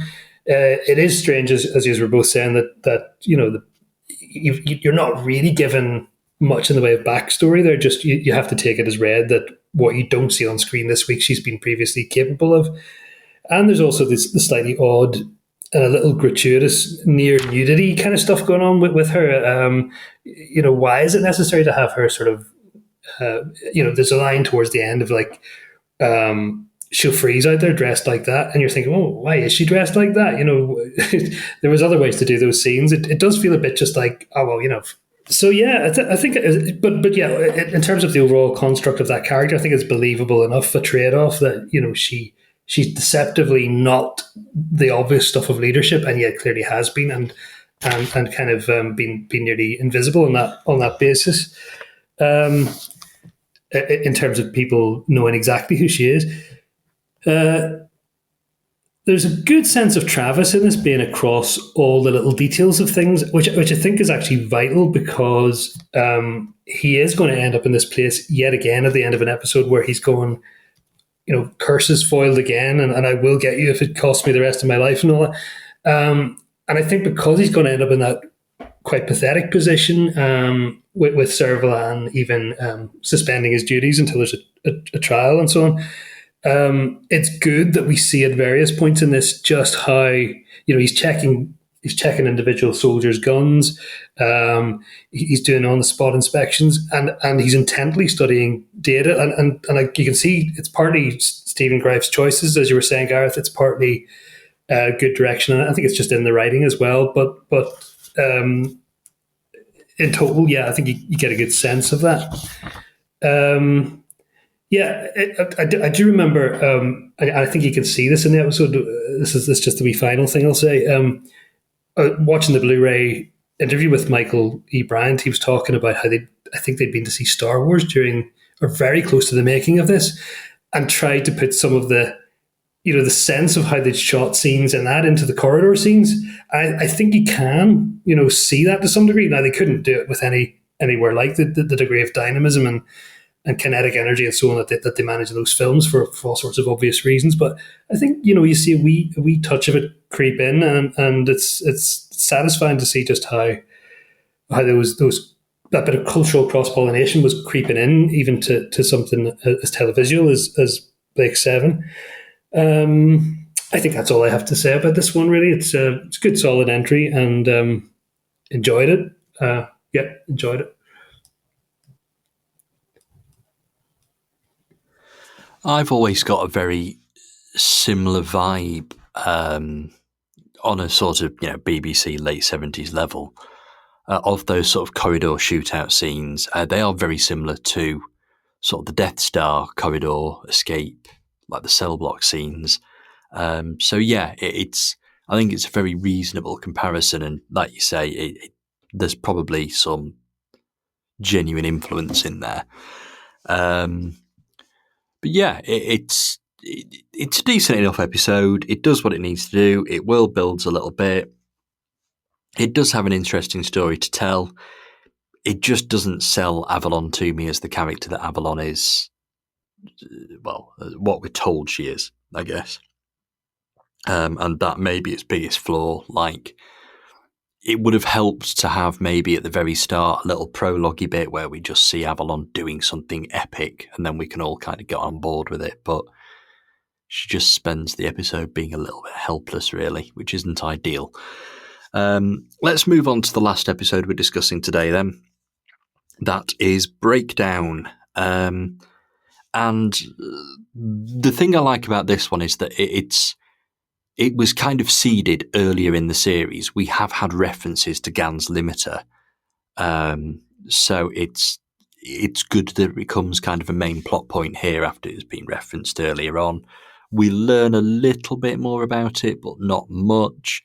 It is strange, as you were both saying, that you're not really given much in the way of backstory there. Just you have to take it as read that what you don't see on screen this week, she's been previously capable of. And there's also the slightly odd and a little gratuitous near nudity kind of stuff going on with her. Why is it necessary to have her sort of, there's a line towards the end of like, she'll freeze out there dressed like that, and you're thinking, oh, why is she dressed like that? There was other ways to do those scenes. It does feel a bit just like, oh well, So yeah, I think, but yeah, in terms of the overall construct of that character, I think it's believable enough a trade-off that she's deceptively not the obvious stuff of leadership, and yet clearly has been, and kind of been nearly invisible on that basis. In terms of people knowing exactly who she is. There's a good sense of Travis in this, being across all the little details of things, which I think is actually vital, because he is going to end up in this place yet again at the end of an episode where he's going, curses foiled again, and I will get you if it costs me the rest of my life and all that. And I think because he's going to end up in that quite pathetic position, with Servalan even suspending his duties until there's a trial and so on. It's good that we see at various points in this just how he's checking individual soldiers' guns. He's doing on the spot inspections, and he's intently studying data. And like you can see, it's partly Stephen Greif's choices, as you were saying, Gareth. It's partly good direction, and I think it's just in the writing as well. But in total, yeah, I think you get a good sense of that. Yeah, I do remember. I think you can see this in the episode. This is just the wee final thing I'll say. Watching the Blu-ray interview with Michael E. Bryant, he was talking about how I think they'd been to see Star Wars during, or very close to the making of this, and tried to put some of the sense of how they'd shot scenes and that into the corridor scenes. I think you can, see that to some degree. Now, they couldn't do it with anywhere like the degree of dynamism kinetic energy and so on that they manage in those films for all sorts of obvious reasons. But I think, you see a wee touch of it creep in, and it's satisfying to see just how those that bit of cultural cross pollination was creeping in, even to something as televisual as Blake 7. I think that's all I have to say about this one. Really, it's a good, solid entry, and enjoyed it. Enjoyed it. I've always got a very similar vibe on a sort of BBC late 70s level of those sort of corridor shootout scenes. They are very similar to sort of the Death Star corridor escape, like the cell block scenes. So yeah, I think it's a very reasonable comparison, and like you say, there's probably some genuine influence in there. But yeah, it's a decent enough episode. It does what it needs to do. It world builds a little bit. It does have an interesting story to tell. It just doesn't sell Avalon to me as the character that Avalon is, well, what we're told she is, I guess. And that may be its biggest flaw. Like, it would have helped to have maybe at the very start a little prologue bit where we just see Avalon doing something epic, and then we can all kind of get on board with it. But she just spends the episode being a little bit helpless, really, which isn't ideal. Let's move on to the last episode we're discussing today, then. That is Breakdown. And the thing I like about this one is that it was kind of seeded earlier in the series. We have had references to Gan's limiter. So it's good that it becomes kind of a main plot point here after it's been referenced earlier on. We learn a little bit more about it, but not much.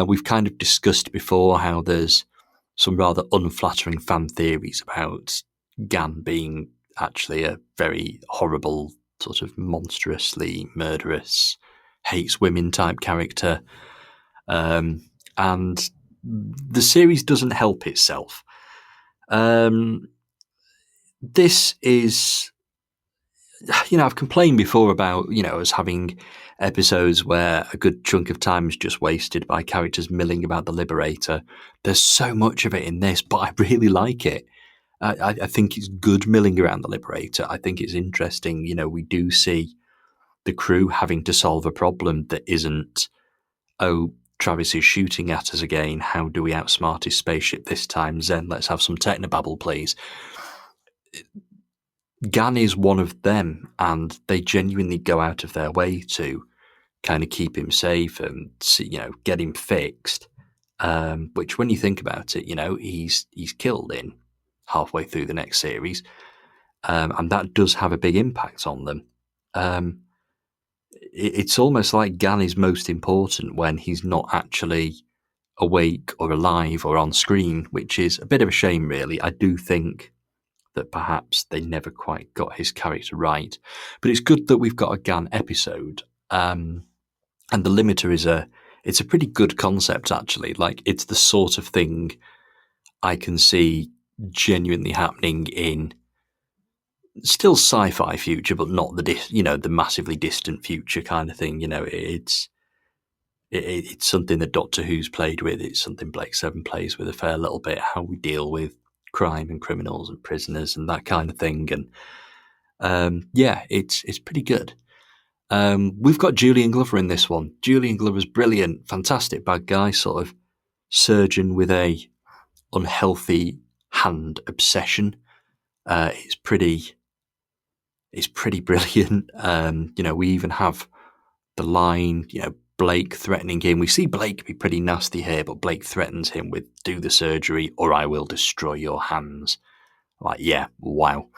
We've kind of discussed before how there's some rather unflattering fan theories about Gan being actually a very horrible, sort of monstrously murderous, hates women type character. And the series doesn't help itself. This is, I've complained before about, us having episodes where a good chunk of time is just wasted by characters milling about the Liberator. There's so much of it in this, but I really like it. I think it's good milling around the Liberator. I think it's interesting. We do see the crew having to solve a problem that isn't, oh, Travis is shooting at us again. How do we outsmart his spaceship this time? Zen, let's have some technobabble, please. Gan is one of them, and they genuinely go out of their way to kind of keep him safe and get him fixed. Which, when you think about it, he's killed in halfway through the next series, and that does have a big impact on them. It's almost like Gan is most important when he's not actually awake or alive or on screen, which is a bit of a shame, really. I do think that perhaps they never quite got his character right. But it's good that we've got a Gan episode. And the limiter it's a pretty good concept, actually. Like, it's the sort of thing I can see genuinely happening in still sci-fi future, but not the massively distant future kind of thing. It's something that Doctor Who's played with. It's something Blake 7 plays with a fair little bit, how we deal with crime and criminals and prisoners and that kind of thing. And it's pretty good. We've got Julian Glover in this one. Julian Glover's brilliant, fantastic bad guy, sort of surgeon with a unhealthy hand obsession. It's pretty brilliant. We even have the line, Blake threatening him. We see Blake be pretty nasty here, but Blake threatens him with, do the surgery or I will destroy your hands. Like, yeah, wow.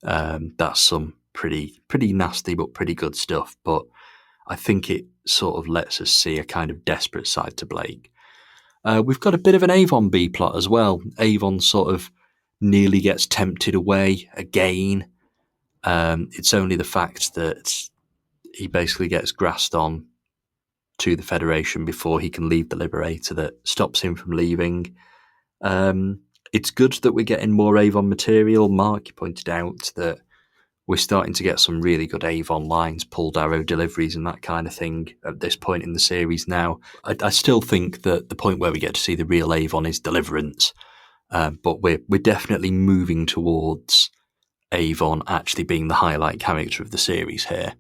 That's some pretty nasty but pretty good stuff. But I think it sort of lets us see a kind of desperate side to Blake. We've got a bit of an Avon B plot as well. Avon sort of nearly gets tempted away again. It's only the fact that he basically gets grassed on to the Federation before he can leave the Liberator that stops him from leaving. It's good that we're getting more Avon material. Mark, you pointed out that we're starting to get some really good Avon lines, pulled arrow deliveries and that kind of thing at this point in the series now. I still think that the point where we get to see the real Avon is Deliverance, but we're definitely moving towards Avon actually being the highlight character of the series here.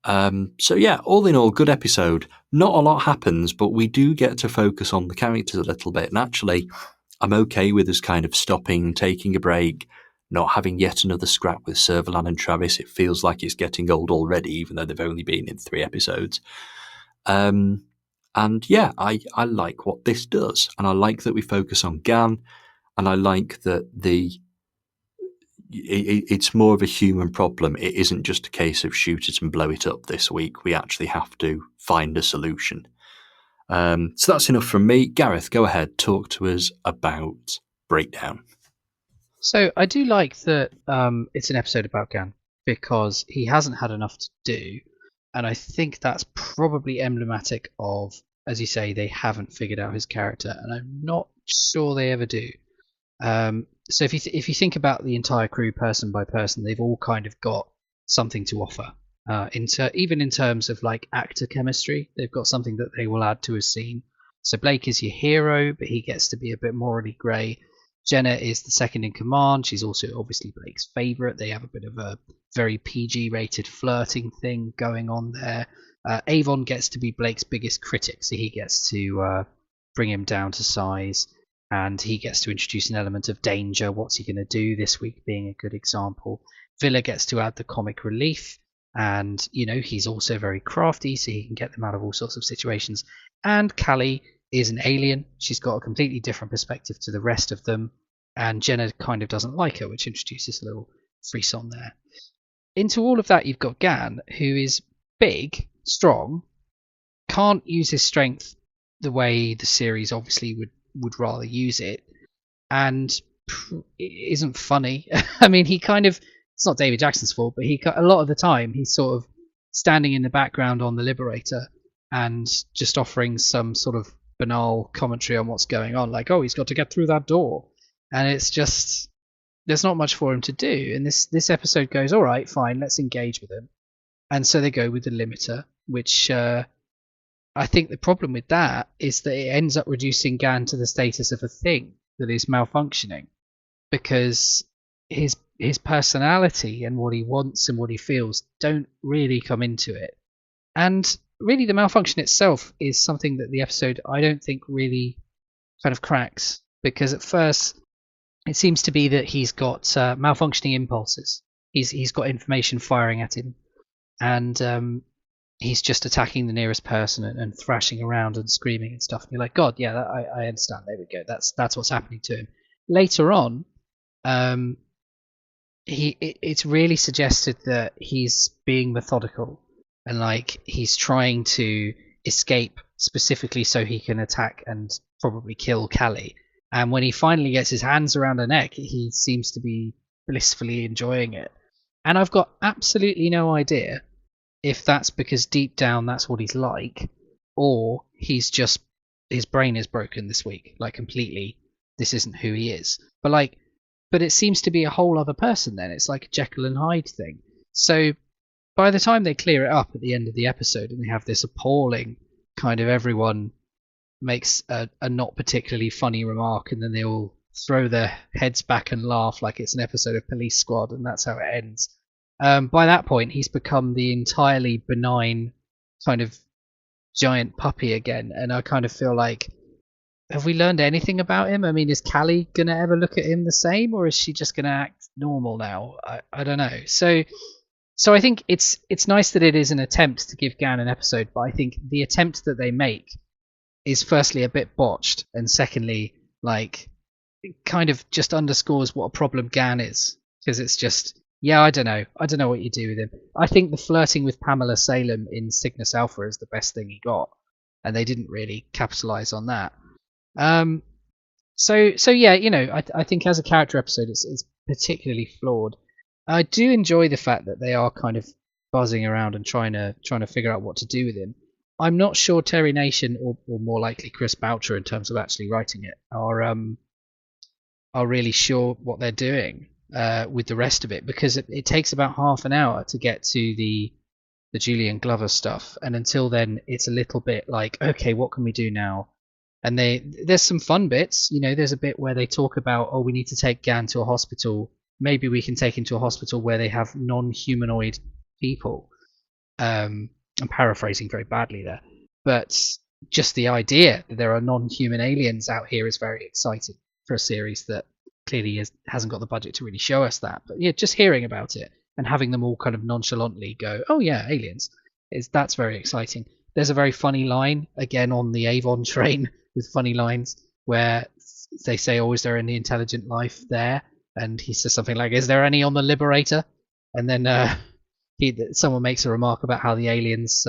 So yeah, all in all, good episode. Not a lot happens, but we do get to focus on the characters a little bit. And actually, I'm okay with us kind of stopping, taking a break, not having yet another scrap with Servalan and Travis. It feels like it's getting old already, even though they've only been in 3 episodes. And yeah, I like what this does. And I like that we focus on Gan. And I like that it's more of a human problem. It isn't just a case of shoot it and blow it up this week. We actually have to find a solution. So that's enough from me. Gareth, go ahead. Talk to us about Breakdown. So I do like that it's an episode about Gan, because he hasn't had enough to do, and I think that's probably emblematic of, as you say, they haven't figured out his character, and I'm not sure they ever do. So if you think about the entire crew, person by person, they've all kind of got something to offer. Even in terms of like actor chemistry, they've got something that they will add to a scene. So Blake is your hero, but he gets to be a bit morally grey. Jenna is the second in command. She's also obviously Blake's favourite. They have a bit of a very PG-rated flirting thing going on there. Avon gets to be Blake's biggest critic, so he gets to bring him down to size, and he gets to introduce an element of danger. What's he going to do this week being a good example. Villa gets to add the comic relief, and he's also very crafty, so he can get them out of all sorts of situations. And Callie is an alien. She's got a completely different perspective to the rest of them, and Jenna kind of doesn't like her, which introduces a little frisson there. Into all of that, you've got Gan, who is big, strong, can't use his strength the way the series obviously would rather use it, and it isn't funny. I mean, he kind of, it's not David Jackson's fault, but a lot of the time he's sort of standing in the background on the Liberator and just offering some sort of banal commentary on what's going on, like, oh, he's got to get through that door, and it's just, there's not much for him to do. And this episode goes, all right, fine, let's engage with him, and so they go with the limiter, which I think the problem with that is that it ends up reducing Gan to the status of a thing that is malfunctioning, because his personality and what he wants and what he feels don't really come into it. And really, the malfunction itself is something that the episode, I don't think, really kind of cracks, because at first it seems to be that he's got malfunctioning impulses. He's got information firing at him, and he's just attacking the nearest person and thrashing around and screaming and stuff. And you're like, God, yeah, I understand. There we go. That's what's happening to him. Later on, it's really suggested that he's being methodical, and like he's trying to escape specifically so he can attack and probably kill Callie. And when he finally gets his hands around her neck, he seems to be blissfully enjoying it. And I've got absolutely no idea if that's because deep down that's what he's like, or he's just, his brain is broken this week, like completely, this isn't who he is. But it seems to be a whole other person then. It's like a Jekyll and Hyde thing. So by the time they clear it up at the end of the episode and they have this appalling kind of, everyone makes a not particularly funny remark, and then they all throw their heads back and laugh like it's an episode of Police Squad, and that's how it ends. By that point, he's become the entirely benign kind of giant puppy again, and I kind of feel like, have we learned anything about him? I mean, is Callie going to ever look at him the same, or is she just going to act normal now? I don't know. So I think it's nice that it is an attempt to give Gan an episode, but I think the attempt that they make is firstly a bit botched, and secondly, like, it kind of just underscores what a problem Gan is, because it's just, yeah, I don't know what you do with him. I think the flirting with Pamela Salem in Cygnus Alpha is the best thing he got, and they didn't really capitalize on that. So yeah, I think as a character episode, it's particularly flawed. I do enjoy the fact that they are kind of buzzing around and trying to figure out what to do with him. I'm not sure Terry Nation or more likely Chris Boucher, in terms of actually writing it, are really sure what they're doing with the rest of it, because it takes about half an hour to get to the Julian Glover stuff, and until then it's a little bit like, okay, what can we do now? And there's some fun bits, there's a bit where they talk about, oh, we need to take Gan to a hospital. Maybe we can take him to a hospital where they have non-humanoid people. I'm paraphrasing very badly there, but just the idea that there are non-human aliens out here is very exciting for a series that clearly hasn't got the budget to really show us that. But yeah, just hearing about it and having them all kind of nonchalantly go, oh yeah, aliens, that's very exciting. There's a very funny line, again on the Avon train with funny lines, where they say, oh, is there any intelligent life there? And he says something like, is there any on the Liberator? And then someone makes a remark about how the aliens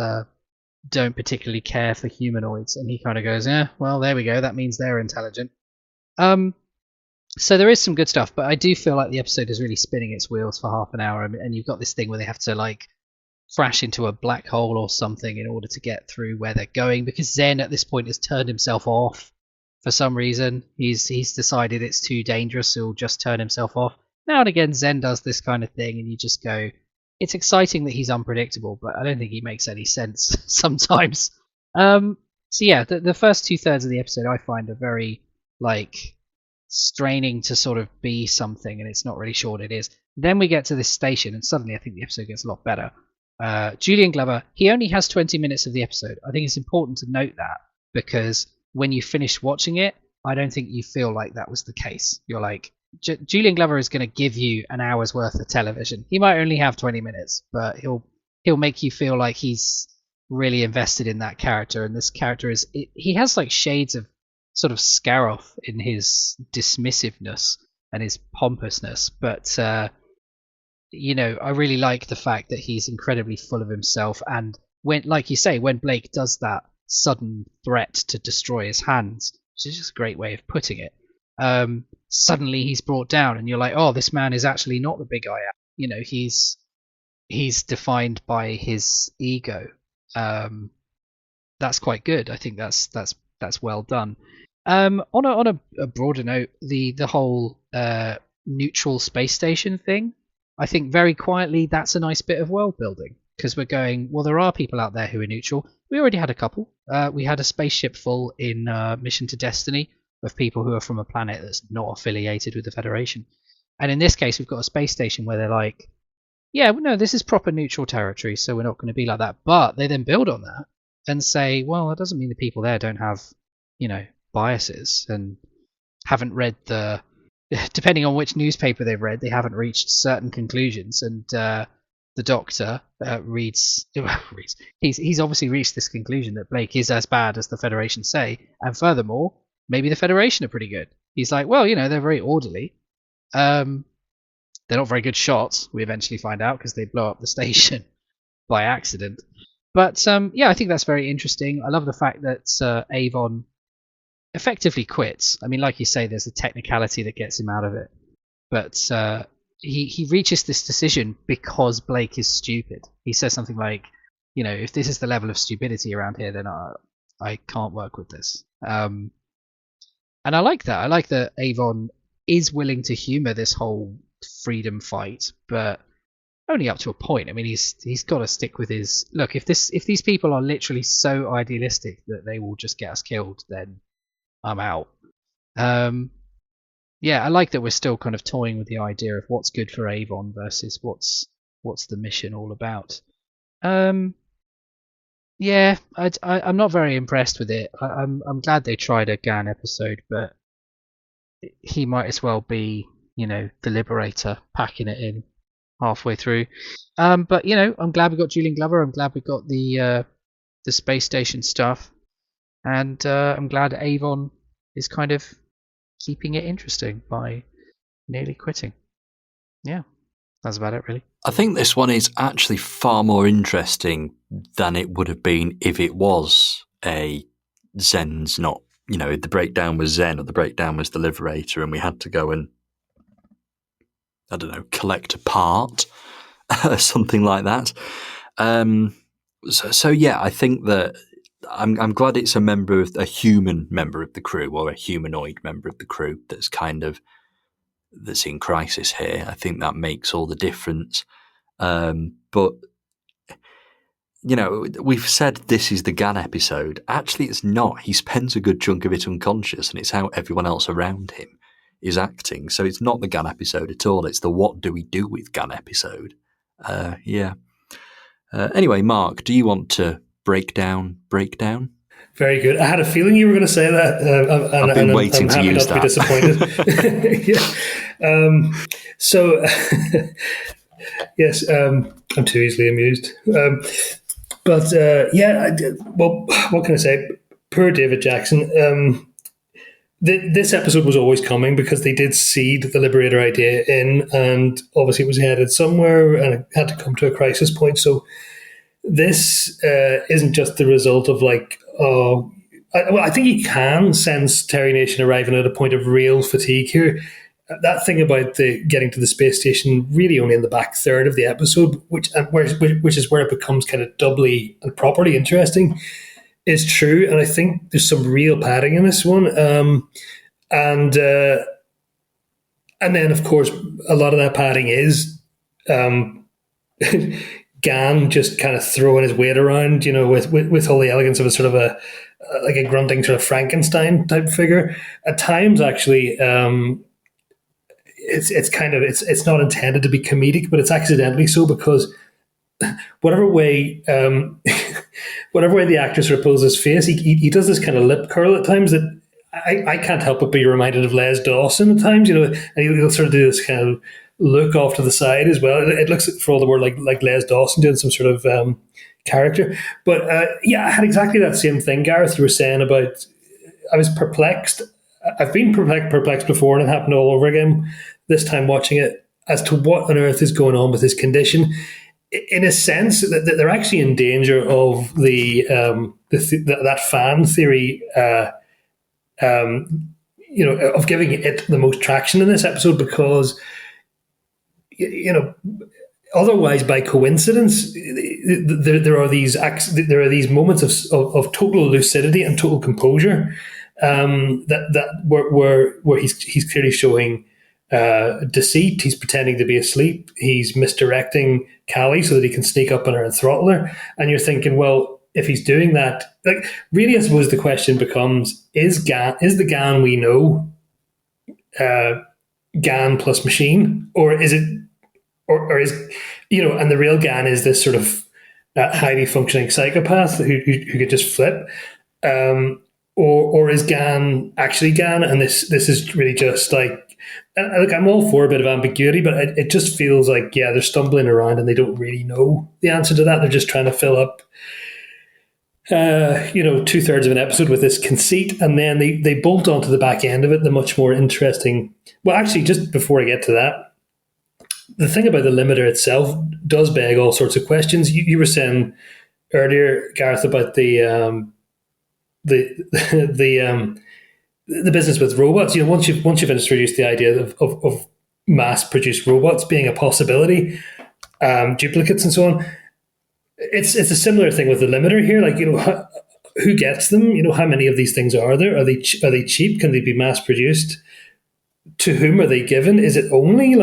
don't particularly care for humanoids, and he kind of goes, yeah, well, there we go, that means they're intelligent. So there is some good stuff, but I do feel like the episode is really spinning its wheels for half an hour, and you've got this thing where they have to like crash into a black hole or something in order to get through where they're going, because Zen at this point has turned himself off for some reason. He's decided it's too dangerous, so he'll just turn himself off. Now and again Zen does this kind of thing, and you just go, it's exciting that he's unpredictable, but I don't think he makes any sense sometimes. So yeah, the first 2/3 of the episode I find are very like straining to sort of be something, and it's not really sure what it is. Then we get to this station, and suddenly I think the episode gets a lot better. Julian Glover, he only has 20 minutes of the episode. I think it's important to note that, because when you finish watching it, I don't think you feel like that was the case. You're like, Julian Glover is going to give you an hour's worth of television. He might only have 20 minutes, but he'll make you feel like he's really invested in that character. And this character he has like shades of sort of Scaroth in his dismissiveness and his pompousness, but I really like the fact that he's incredibly full of himself. And when, like you say, when Blake does that sudden threat to destroy his hands, which is just a great way of putting it, suddenly he's brought down, and you're like, oh, this man is actually not the big I am. He's defined by his ego. That's quite good. I think that's well done. On a broader note, the whole neutral space station thing, I think very quietly that's a nice bit of world building, because we're going, well, there are people out there who are neutral. We already had a couple. We had a spaceship full in Mission to Destiny of people who are from a planet that's not affiliated with the Federation. And in this case, we've got a space station where they're like, yeah, no, this is proper neutral territory, so we're not going to be like that. But they then build on that and say, well, that doesn't mean the people there don't have, biases and haven't read depending on which newspaper they've read, they haven't reached certain conclusions. And the Doctor reads. He's obviously reached this conclusion that Blake is as bad as the Federation say, and furthermore, maybe the Federation are pretty good. He's like, well, they're very orderly. They're not very good shots, we eventually find out, because they blow up the station by accident. But yeah, I think that's very interesting. I love the fact that Avon effectively quits. I mean, like you say, there's a technicality that gets him out of it. But he reaches this decision because Blake is stupid. He says something like, if this is the level of stupidity around here, then I can't work with this. And I like that. I like that Avon is willing to humour this whole freedom fight, but only up to a point. I mean, he's got to stick with his look. If these people are literally so idealistic that they will just get us killed, then I'm out. Yeah, I like that we're still kind of toying with the idea of what's good for Avon versus what's the mission all about. Yeah, I'm not very impressed with it. I'm glad they tried a Gan episode, but he might as well be, the Liberator, packing it in halfway through. But I'm glad we got Julian Glover. I'm glad we got the space station stuff, and I'm glad Avon is kind of keeping it interesting by nearly quitting. Yeah, that's about it, really. I think this one is actually far more interesting than it would have been if it was a Zen's not, the breakdown was Zen or the breakdown was the Liberator, and we had to go and, I don't know, collect a part, something like that. So yeah, I think that I'm glad it's a human member of the crew, or a humanoid member of the crew, that's kind of that's in crisis here. I think that makes all the difference. But we've said this is the Gan episode. Actually, it's not. He spends a good chunk of it unconscious, and it's how everyone else around him is acting. So it's not the Gan episode at all. It's the what do we do with Gan episode. Anyway, Mark, do you want to break down? Very good. I had a feeling you were going to say that. I've been waiting to use that. I'm happy not to be disappointed. So, yes, I'm too easily amused. What can I say? Poor David Jackson. This episode was always coming because they did seed the Liberator idea in, and obviously it was headed somewhere and it had to come to a crisis point. So this isn't just the result of I think you can sense Terry Nation arriving at a point of real fatigue here. That thing about getting to the space station really only in the back third of the episode, which is where it becomes kind of doubly and properly interesting, is true. And I think there's some real padding in this one. And then, of course, a lot of that padding is Gan just kind of throwing his weight around, with all the elegance of a sort of a grunting sort of Frankenstein type figure. At times, actually, it's not intended to be comedic, but it's accidentally so, because whatever way the actor sort of pulls his face, he does this kind of lip curl at times that I can't help but be reminded of Les Dawson at times, and he'll sort of do this kind of look off to the side as well. It looks, for all the word, like Les Dawson doing some sort of character. But I had exactly that same thing, Gareth, you were saying about, I was perplexed. I've been perplexed before, and it happened all over again this time watching it, as to what on earth is going on with his condition. In a sense, that they're actually in danger of that fan theory, of giving it the most traction in this episode, because otherwise, by coincidence, there are these moments of total lucidity and total composure, where he's clearly showing deceit. He's pretending to be asleep. He's misdirecting Callie so that he can sneak up on her and throttle her. And you're thinking, well, if he's doing that, really, I suppose the question becomes: is the Gan we know Gan plus machine, or is it, or is, and the real Gan is this sort of highly functioning psychopath who could just flip, or is Gan actually Gan, and this is really just look, I'm all for a bit of ambiguity, but it just feels like, they're stumbling around and they don't really know the answer to that. They're just trying to fill up 2/3 of an episode with this conceit, and then they bolt onto the back end of it the much more interesting. Well, actually, just before I get to that, the thing about the limiter itself does beg all sorts of questions. You were saying earlier, Gareth, about the business with robots. Once you've introduced the idea of mass-produced robots being a possibility, duplicates and so on, it's a similar thing with the limiter here. Who gets them? How many of these things are there? Are they cheap? Can they be mass-produced? To whom are they given? Is it only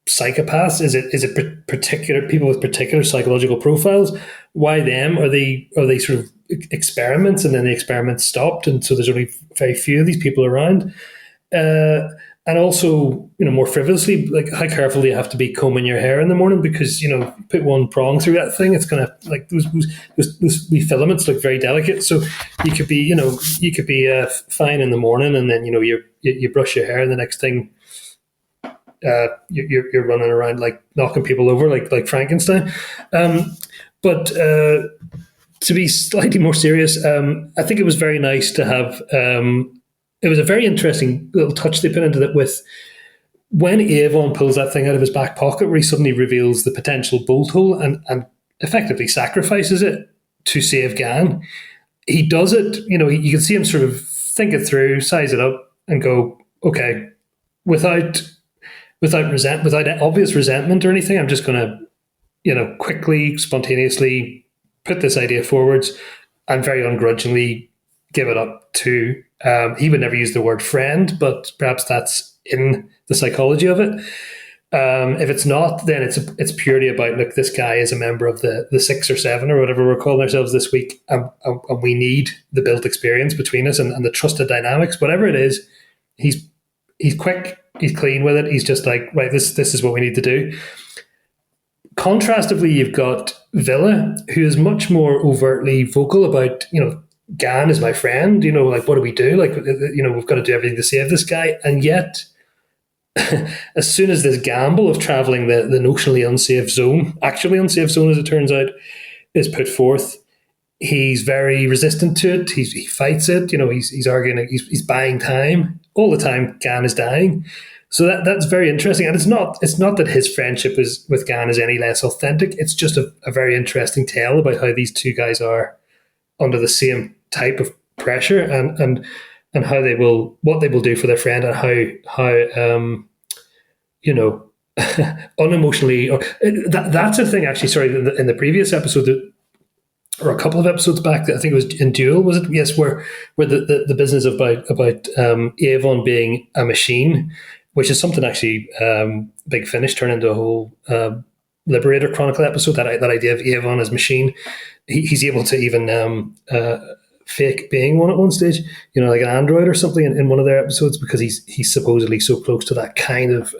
psychopaths? Is it particular people with particular psychological profiles? Why them? Are they sort of experiments, and then the experiments stopped, and so there's only very few of these people around? And also, more frivolously, how careful do you have to be combing your hair in the morning? Because, put one prong through that thing, it's going to, those wee filaments look very delicate. So you could be, fine in the morning, and then, you brush your hair, and the next thing, you're running around knocking people over like Frankenstein. But to be slightly more serious, I think it was very nice to have. It was a very interesting little touch they put into that with when Avon pulls that thing out of his back pocket, where he suddenly reveals the potential bolt hole and effectively sacrifices it to save Gan. He does it. You can see him sort of think it through, size it up, and go, okay, without obvious resentment or anything, I'm just going to, quickly, spontaneously put this idea forwards and very ungrudgingly give it up to. He would never use the word friend, but perhaps that's in the psychology of it. If it's not, then it's purely about, look, this guy is a member of the 6 or 7 or whatever we're calling ourselves this week, and we need the built experience between us and the trusted dynamics. Whatever it is, he's quick, he's clean with it. He's just like, right, this is what we need to do. Contrastively, you've got Villa, who is much more overtly vocal about, Gan is my friend. Like, what do we do? Like, we've got to do everything to save this guy, and yet, as soon as this gamble of traveling the notionally unsafe zone, actually unsafe zone as it turns out, is put forth, he's very resistant to it. He fights it. He's arguing. He's buying time all the time. Gan is dying, so that's very interesting. And it's not that his friendship with Gan is any less authentic. It's just a very interesting tale about how these two guys are under the same type of pressure and how what they will do for their friend, and how unemotionally, or that's a thing actually. Sorry, in the previous episode, or a couple of episodes back, I think it was in Duel, was it? Yes, where the business about Avon being a machine, which is something actually Big Finish turned into a whole Liberator Chronicle episode. That idea of Avon as machine, he's able to even fake being one at one stage, like an android or something in one of their episodes, because he's supposedly so close to that kind of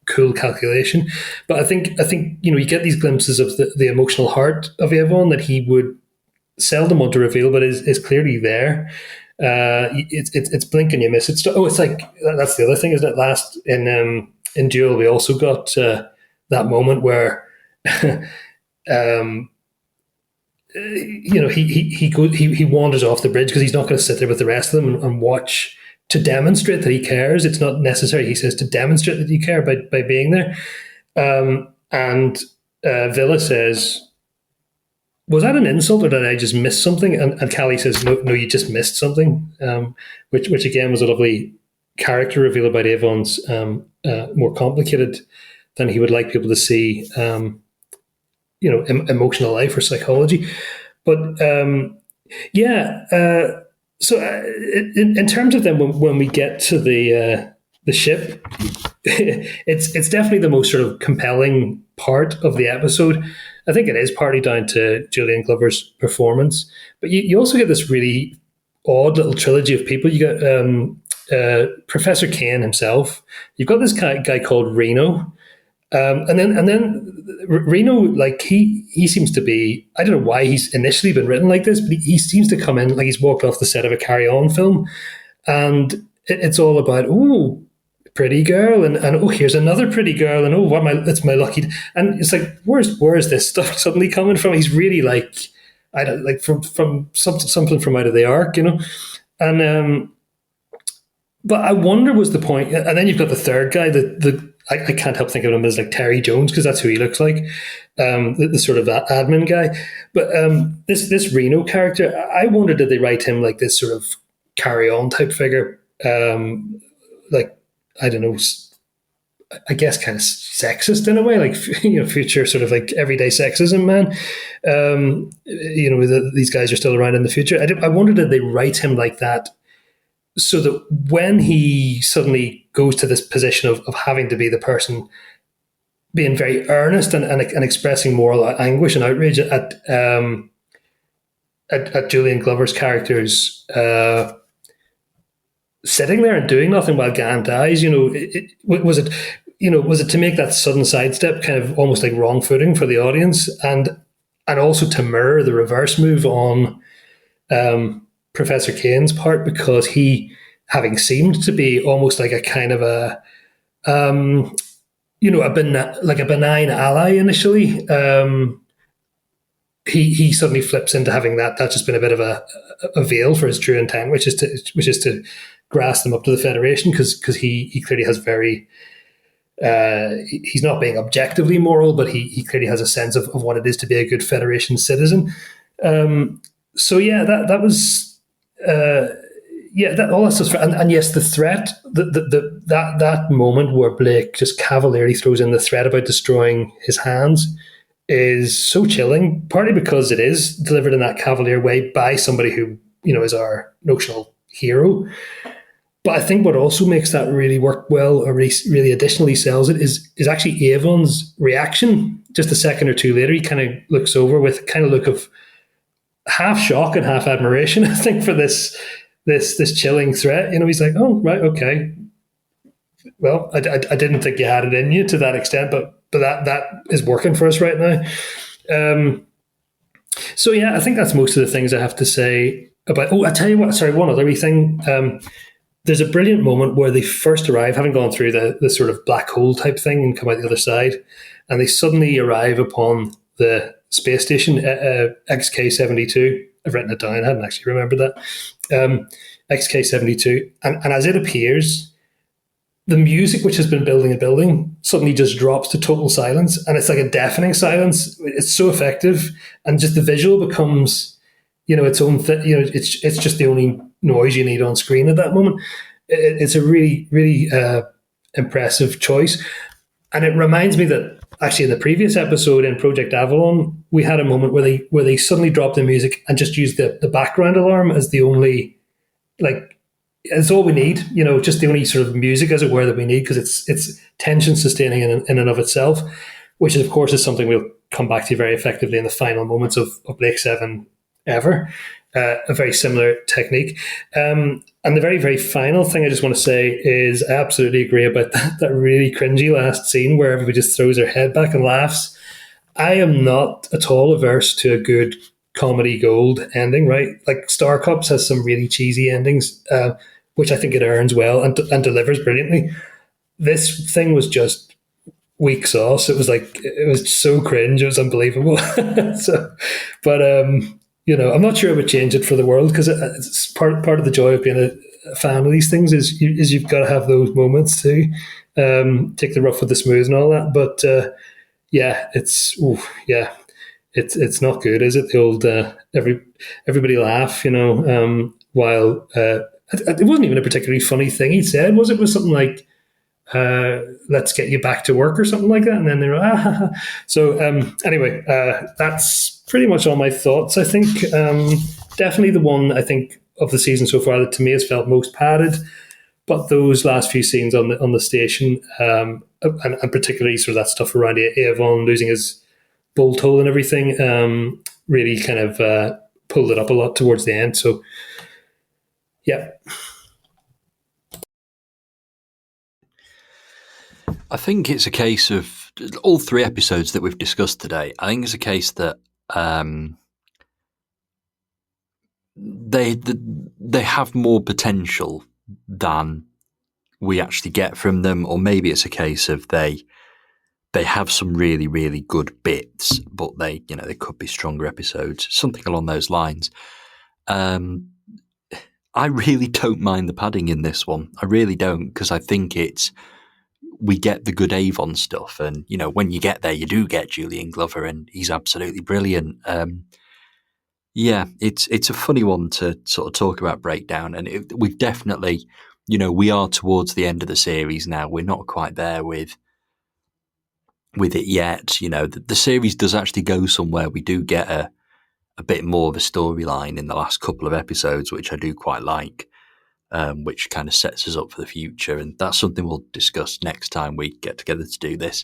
cool calculation. But I think you get these glimpses of the emotional heart of Avon that he would seldom want to reveal, but is clearly there. It's blink and you miss it. It's like, that's the other thing, isn't it? Last in Duel, we also got that moment where he wanders off the bridge because he's not going to sit there with the rest of them and watch, to demonstrate that he cares. It's not necessary, he says, to demonstrate that you care by being there. And Villa says, was that an insult, or did I just miss something? And Callie says, no, you just missed something, which again was a lovely character reveal about Avon's more complicated than he would like people to see emotional life or psychology. But so in terms of them, when we get to the ship, it's definitely the most sort of compelling part of the episode. I think it is partly down to Julian Glover's performance, but you also get this really odd little trilogy of people. You got Professor Kane himself. You've got this guy called Reno. And then Reno, like he seems to be, I don't know why he's initially been written like this, but he seems to come in like he's walked off the set of a Carry On film, and it's all about, oh, pretty girl, and oh, here's another pretty girl, and oh, that's my lucky, and it's like, where's this stuff suddenly coming from? He's really like, I don't like from something from out of the ark, and but I wonder was the point, and then you've got the third guy, I can't help think of him as like Terry Jones, because that's who he looks like, the sort of admin guy. But this Reno character, I wonder, did they write him like this sort of Carry On type figure, like, I don't know, I guess kind of sexist in a way, like future sort of like everyday sexism, man. These guys are still around in the future. I wonder, did they write him like that, so that when he suddenly goes to this position of having to be the person being very earnest and expressing moral anguish and outrage at Julian Glover's character's sitting there and doing nothing while Gan dies, was it to make that sudden sidestep kind of almost like wrong footing for the audience, and also to mirror the reverse move on Professor Kane's part, because he, having seemed to be almost like a kind of a benign ally initially, he suddenly flips into having that's just been a bit of a veil for his true intent, which is to grass them up to the Federation, because he clearly has very he's not being objectively moral, but he clearly has a sense of what it is to be a good Federation citizen. So yeah, that was. That all that stuff, and yes, the threat, that moment where Blake just cavalierly throws in the threat about destroying his hands is so chilling. Partly because it is delivered in that cavalier way by somebody who is our notional hero, But I think what also makes that really work well, or really additionally sells it, is actually Avon's reaction. Just a second or two later, he kind of looks over with a kind of look of half shock and half admiration, I think, for this chilling threat. He's like, "Oh, right, okay. Well, I didn't think you had it in you to that extent, but that is working for us right now." So yeah, I think that's most of the things I have to say about. Oh, I tell you what. Sorry, one other wee thing. There's a brilliant moment where they first arrive, having gone through the sort of black hole type thing and come out the other side, and they suddenly arrive upon the space station, XK-72. I've written it down. I hadn't actually remembered that. XK-72. And as it appears, the music, which has been building and building, suddenly just drops to total silence. And it's like a deafening silence. It's so effective. And just the visual becomes, its own thing. It's just the only noise you need on screen at that moment. It's a really, really impressive choice. And it reminds me that actually in the previous episode in Project Avalon, we had a moment where they suddenly dropped the music and just used the background alarm as the only, like, it's all we need, just the only sort of music, as it were, that we need, because it's tension sustaining in and of itself, which of course is something we'll come back to very effectively in the final moments of Blake 7 ever. A very similar technique. And the very, very final thing I just want to say is I absolutely agree about that really cringy last scene where everybody just throws their head back and laughs. I am not at all averse to a good comedy gold ending, right? Like Star Cops has some really cheesy endings, which I think it earns well and delivers brilliantly. This thing was just weak sauce. It was so cringe. It was unbelievable. I'm not sure I would change it for the world, because it's part of the joy of being a fan of these things is you've got to have those moments too. Take the rough with the smooth and all that. But it's not good, is it? The old everybody laugh, while it wasn't even a particularly funny thing he said, was it? It was something like, let's get you back to work or something like that, and then they're so anyway, that's pretty much all my thoughts. I think definitely the one, I think, of the season so far that to me has felt most padded, but those last few scenes on the station, and particularly sort of that stuff around Avon losing his bolt hole and everything, really kind of pulled it up a lot towards the end. So yeah. I think it's a case of all three episodes that we've discussed today. I think it's a case that they have more potential than we actually get from them, or maybe it's a case of they have some really, really good bits, but they could be stronger episodes, something along those lines. I really don't mind the padding in this one. I really don't, because I think we get the good Avon stuff, and when you get there, you do get Julian Glover, and he's absolutely brilliant. It's a funny one to sort of talk about breakdown, and we've definitely, we are towards the end of the series now. We're not quite there with it yet. The series does actually go somewhere. We do get a bit more of a storyline in the last couple of episodes, which I do quite like. Which kind of sets us up for the future, and that's something we'll discuss next time we get together to do this.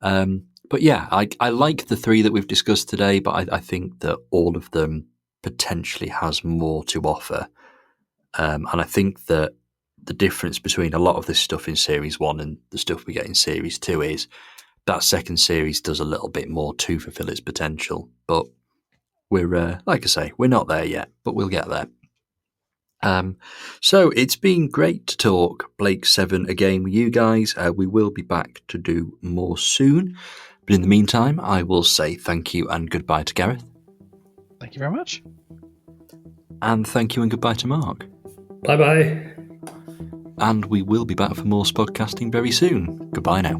But yeah, I like the three that we've discussed today, but I think that all of them potentially has more to offer. And I think that the difference between a lot of this stuff in Series 1 and the stuff we get in Series 2 is that second series does a little bit more to fulfill its potential. But we're, like I say, we're not there yet, but we'll get there. So it's been great to talk Blake 7 again with you guys. We will be back to do more soon. But in the meantime, I will say thank you and goodbye to Gareth. Thank you very much. And thank you and goodbye to Mark. Bye-bye. And we will be back for more Spodcasting very soon. Goodbye now.